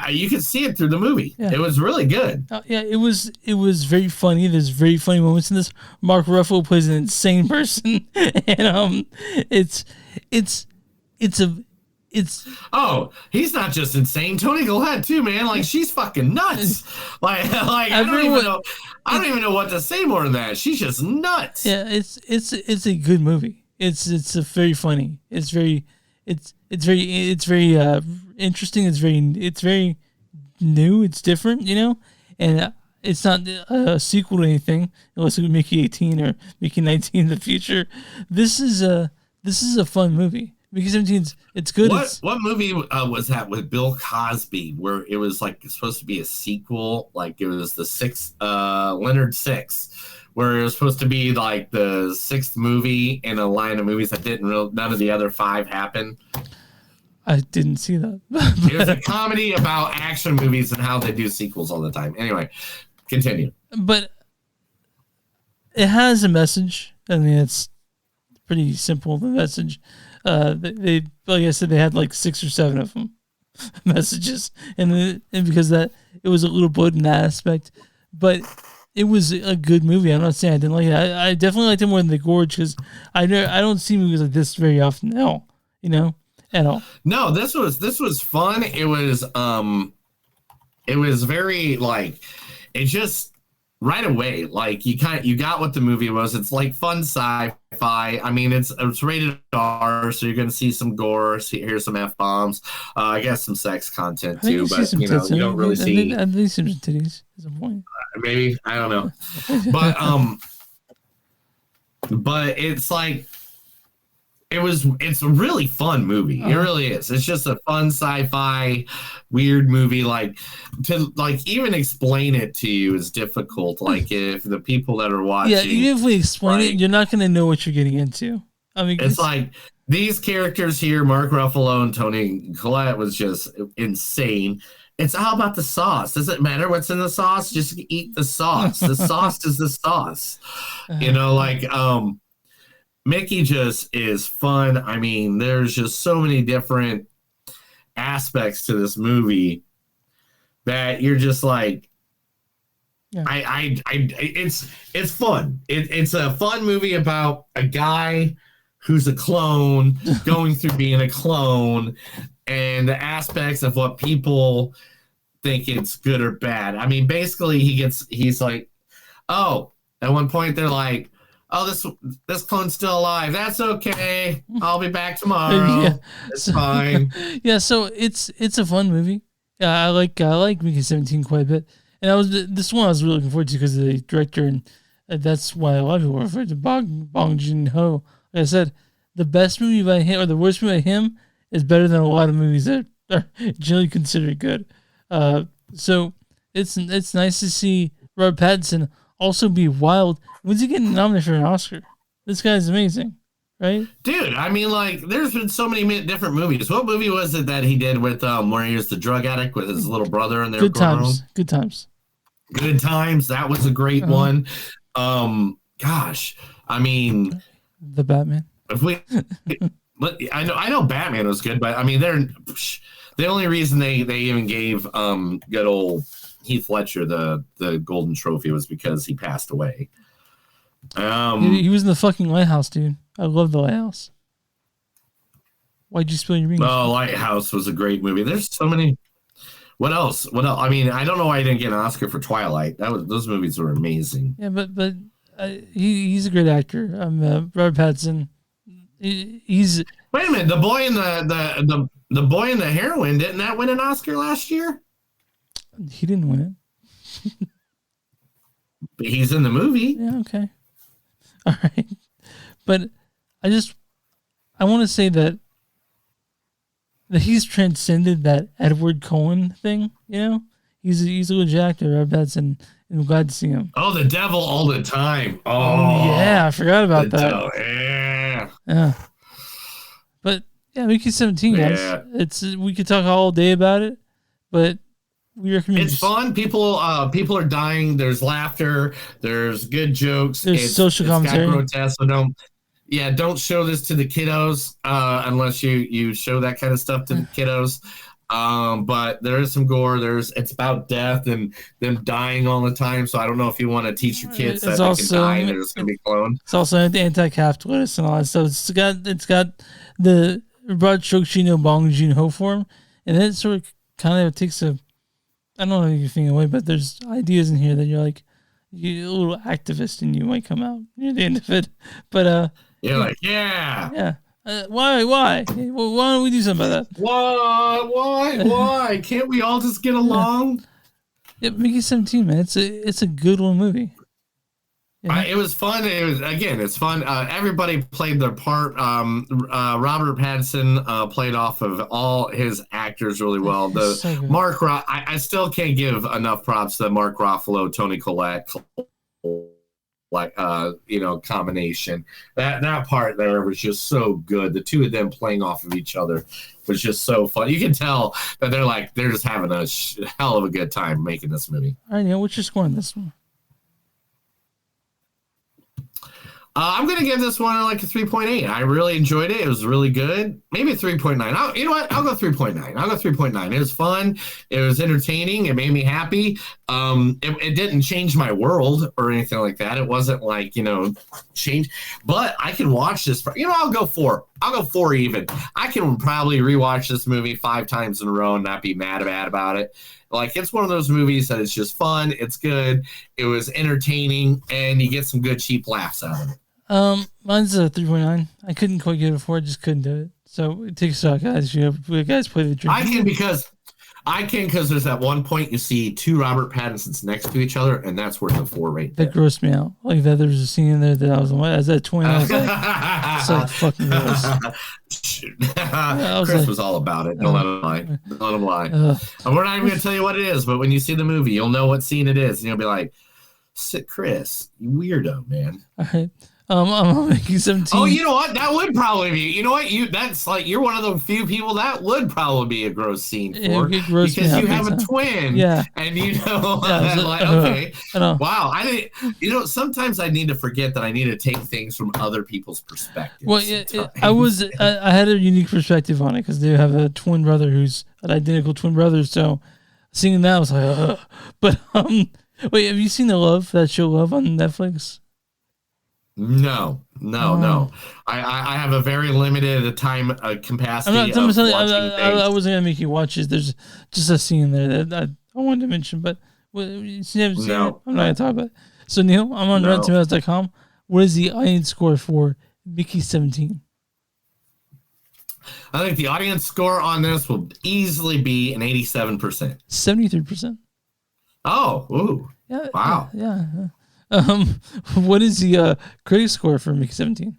you can see it through the movie. Yeah. It was really good. It was very funny. There's very funny moments in this. Mark Ruffalo plays an insane person, and it's he's not just insane. Toni Colette too, man. Like she's fucking nuts. Like I don't even know what to say more than that. She's just nuts. Yeah, it's a good movie. It's a very funny. It's very interesting. It's very new. It's different, and it's not a sequel to anything unless it was Mickey 18 or Mickey 19 in the future. This is a fun movie. Mickey 17, it's good. What movie was that with Bill Cosby where it was like supposed to be a sequel? Like it was the Leonard Six, where it was supposed to be like the sixth movie in a line of movies that none of the other five happened. I didn't see that. It was a comedy about action movies and how they do sequels all the time. Anyway, continue. But it has a message. I mean, it's pretty simple, the message. They like I said, they had like 6 or 7 of them messages, and because that it was a little bloated in that aspect, but it was a good movie. I'm not saying I didn't like it. I definitely liked it more than The Gorge because I don't see movies like this very often at all. No, this was fun. It was very like it just right away, like you got what the movie was. It's like fun sci-fi. I mean, it's rated R, so you're gonna see some gore, hear some F-bombs, I guess some sex content too, but you don't really see. I think some titties is a point. Maybe, I don't know, but it's like it's a really fun movie. It really is. It's just a fun sci-fi weird movie. Like to even explain it to you is difficult. Like if the people that are watching, even if we explain it, you're not going to know what you're getting into. I mean, it's like these characters here, Mark Ruffalo and Toni Colette, was just insane. It's all about the sauce. Does it matter what's in the sauce? Just eat the sauce. The sauce is the sauce. Mickey just is fun. I mean, there's just so many different aspects to this movie that you're just like, it's fun. It's a fun movie about a guy who's a clone going through being a clone and the aspects of what people think it's good or bad. I mean, basically he's like, at one point they're like, this clone's still alive. That's okay. I'll be back tomorrow. It's fine. Yeah, so it's a fun movie. I like Mickey 17 quite a bit, and this one I was really looking forward to because of the director, and that's why a lot of people refer to Bong Joon Ho. Like I said, the best movie by him or the worst movie by him is better than a lot of movies that are generally considered good. So it's nice to see Robert Pattinson also be wild. When's he getting nominated for an Oscar? This guy's amazing, right? Dude, I mean, like, there's been so many different movies. What movie was it that he did with where he was the drug addict with his little brother and they were Good times. Good times. Good Times. That was a great one. Gosh, I mean, the Batman. If we, but I know Batman was good, but I mean, the only reason they even gave good old Heath Ledger the Golden Trophy was because he passed away. He was in the fucking Lighthouse, dude. I love the Lighthouse. Why'd you spill your ring? Oh, Lighthouse was a great movie. There's so many. What else? I mean, I don't know why I didn't get an Oscar for Twilight. Those movies were amazing. Yeah, but he's a great actor. Robert Pattinson. He's wait a minute. The boy and the boy and the heroine, didn't that win an Oscar last year? He didn't win it. But he's in the movie. Yeah. Okay. All right. But I want to say that he's transcended that Edward Cullen thing. You know, he's a legit actor. Robert Pattinson. I'm glad to see him. Oh, the devil all the time. Oh yeah, I forgot about that. Devil. Yeah. Yeah. But yeah, Mickey 17, guys. Yeah. We could talk all day about it, but we recommend it's fun. People are dying. There's laughter. There's good jokes. There's social commentary. It's got grotesque, so don't show this to the kiddos unless you show that kind of stuff to the kiddos. But there is some gore. It's about death and them dying all the time. So I don't know if you want to teach your kids that they can die and they're just going to be cloned. It's also anti-capitalist and all that stuff. It's got the broad strokes, Bong Joon Ho form, and it sort of kind of takes I don't know if you're thinking away, but there's ideas in here that you're like, you're a little activist and you might come out near the end of it. But you're like, yeah. Why? Hey, well, why don't we do something about that? Why? Can't we all just get along? Yeah, Mickey 17, man. It's a good one movie. It was fun. It's fun. Everybody played their part. Robert Pattinson played off of all his actors really well. I still can't give enough props to Mark Ruffalo, Toni Colette, combination. That part there was just so good. The two of them playing off of each other was just so fun. You can tell that they're just having a hell of a good time making this movie. All right, Neil, what's your score on this one? I'm going to give this one like a 3.8. I really enjoyed it. It was really good. Maybe a 3.9. You know what? I'll go 3.9. I'll go 3.9. It was fun. It was entertaining. It made me happy. It didn't change my world or anything like that. It wasn't like, change. But I can watch this. I'll go 4. I'll go 4 even. I can probably rewatch this movie 5 times in a row and not be mad about it. Like, it's one of those movies that is just fun. It's good. It was entertaining. And you get some good cheap laughs out of it. Mine's a 3.9. I couldn't quite get it before. I just couldn't do it. So take a shot, guys. You guys play the drink. I can because there's that one point you see 2 Robert Pattinsons next to each other, and that's worth a 4 right there. That grossed me out. Like that, there was a scene in there that I was like, as that twin, I was like, it's like fucking gross. Chris was all about it. Don't let him lie. Don't let him lie. And we're not even going to tell you what it is, but when you see the movie, you'll know what scene it is, and you'll be like, Chris, you weirdo, man. All right. I'm making 17. Oh, you know what? That would probably be. You know what? That's like you're one of the few people that would probably be a gross scene for because you have a twin. Yeah, and okay. Wow, I didn't. Sometimes I need to forget that I need to take things from other people's perspectives. Well, I had a unique perspective on it because they have a twin brother who's an identical twin brother. So seeing that, I was like, but wait, have you seen that show Love on Netflix? No. I have a very limited time capacity. I wasn't gonna make you watch it. There's just a scene there that I wanted to mention, but you haven't seen it. I'm not gonna talk about it. So Neil, I'm on RottenTomatoes.com. What is the audience score for Mickey 17? I think the audience score on this will easily be an 87%. 73%. Oh, ooh. Yeah. Wow. Yeah. What is the critic score for Mickey 17?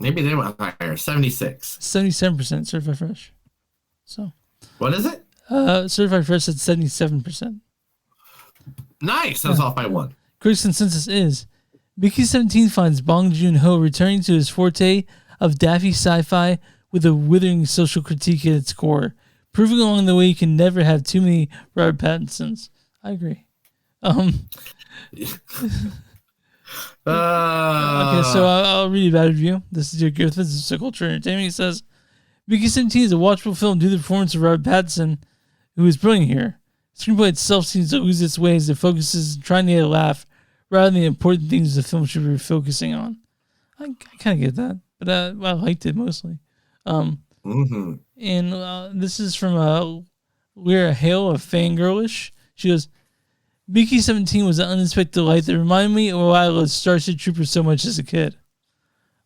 Maybe they went higher. 76. 77% certified fresh. So. What is it? Certified fresh at 77%. Nice. That was off by one. Critics' consensus is Mickey 17 finds Bong Joon Ho returning to his forte of daffy sci-fi with a withering social critique at its core, proving along the way you can never have too many Robert Pattinsons. I agree. Okay, so I'll read a bad review. This is your Griffiths. This is Culture Entertainment. He says, Mickey 17 is a watchable film due to the performance of Robert Pattinson, who is brilliant here. The screenplay itself seems to lose its way as it focuses on trying to get a laugh rather than the important things the film should be focusing on. I kind of get that, but I liked it mostly. And this is from Lyra Hale of Fangirlish. She goes, Mickey 17 was an unexpected delight that reminded me of why I loved Starship Troopers so much as a kid.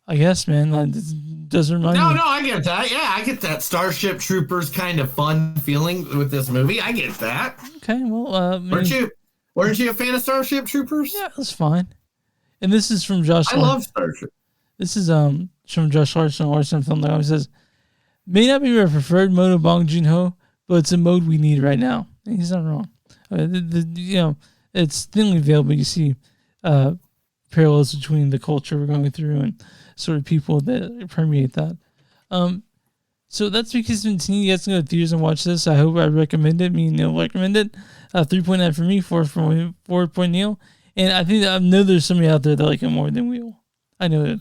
I guess, man, it doesn't remind me. No, I get that. Yeah, I get that Starship Troopers kind of fun feeling with this movie. I get that. Okay, well, weren't you a fan of Starship Troopers? Yeah, that's fine. And this is from Josh. I love Starship. This is from Josh Larson Film.com. He says, may not be my preferred mode of Bong Joon Ho, but it's a mode we need right now. And he's not wrong. It's thinly veiled, but you see parallels between the culture we're going through and sort of people that permeate that. So that's Mickey 17. You guys can go to theaters and watch this. I hope I recommend it. Me and Neil recommend it. 3.9 for me, 4 for Neil. And I know there's somebody out there that like it more than we will. I know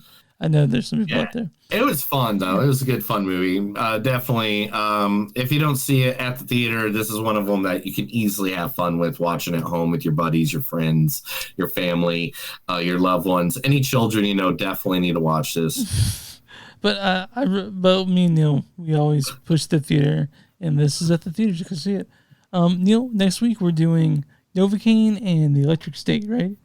there's some people out there. It was fun, though. It was a good, fun movie. Definitely. If you don't see it at the theater, this is one of them that you can easily have fun with watching at home with your buddies, your friends, your family, your loved ones. Any children definitely need to watch this. But me and Neil, we always push the theater, and this is at the theater. You can see it. Neil, next week we're doing Novocaine and the Electric State, right?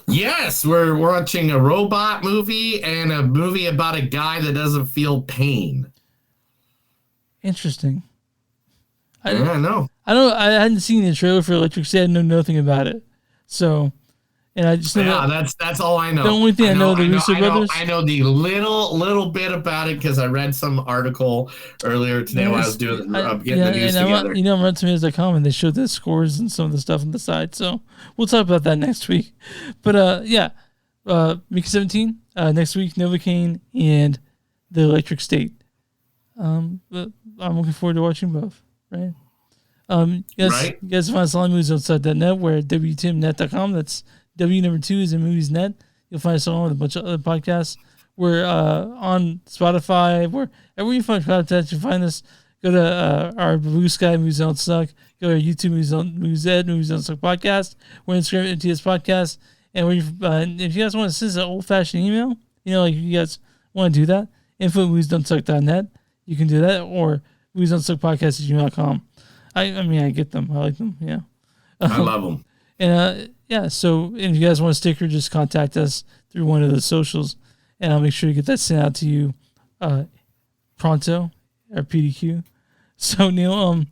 Yes, we're watching a robot movie and a movie about a guy that doesn't feel pain. Interesting. I know. I hadn't seen the trailer for Electric State. I know nothing about it. So, and I just know that's all I know. The only thing I know the Russo brothers. I know the little bit about it because I read some article earlier today while I was getting the news together. I'm on tomatoes.com and they showed the scores and some of the stuff on the side. So we'll talk about that next week. But Mickey 17 next week, Novocaine and the Electric State. But I'm looking forward to watching both. Right. You guys find us on moviesoutside.net. We're at WTMnet.com. That's W2 is in Movies.net. You'll find us on with a bunch of other podcasts. We're on Spotify. Wherever you find podcasts, you find us. Go to our Blue Sky Movies Don't Suck. Go to YouTube Movies Don't Suck podcast. We're on Instagram at MTS Podcast. And if you guys want to send us an old-fashioned email, like if you guys want to do that, info@moviesdon'tsuck.net. You can do that, or moviesdon'tsuckpodcast@gmail.com. I get them. I like them. Yeah. I love them. And so if you guys want a sticker, just contact us through one of the socials, and I'll make sure to get that sent out to you pronto, or PDQ. So Neil,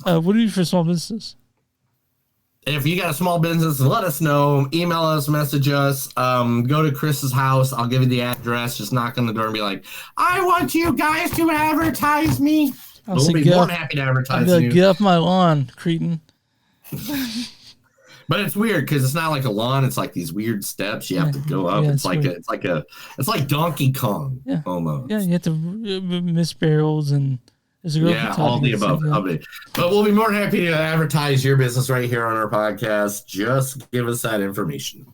what do you do for small businesses? If you got a small business, let us know. Email us, message us. Go to Chris's house. I'll give you the address. Just knock on the door and be like, I want you guys to advertise me. We'll be more than happy to advertise you. Get off my lawn, cretin. But it's weird because it's not like a lawn. It's like these weird steps you have to go up. It's like Donkey Kong almost. Yeah, you have to miss barrels and there's a girl all the above. But we'll be more than happy to advertise your business right here on our podcast. Just give us that information.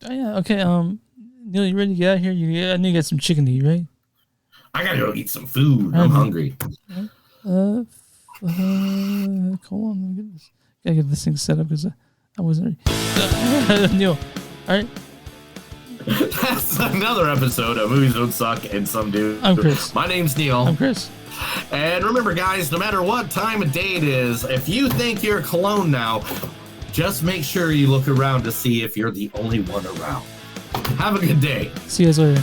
Oh, yeah. Okay. Neil, you ready to get out of here? I know you got some chicken to eat, right? I gotta go eat some food. I'm hungry. Hold on. Gotta get this thing set up because I wasn't ready. Neil, all right. That's another episode of Movies Don't Suck and Some Do. I'm Chris. My name's Neil. I'm Chris. And remember, guys, no matter what time of day it is, if you think you're cologne now, just make sure you look around to see if you're the only one around. Have a good day. See you guys later.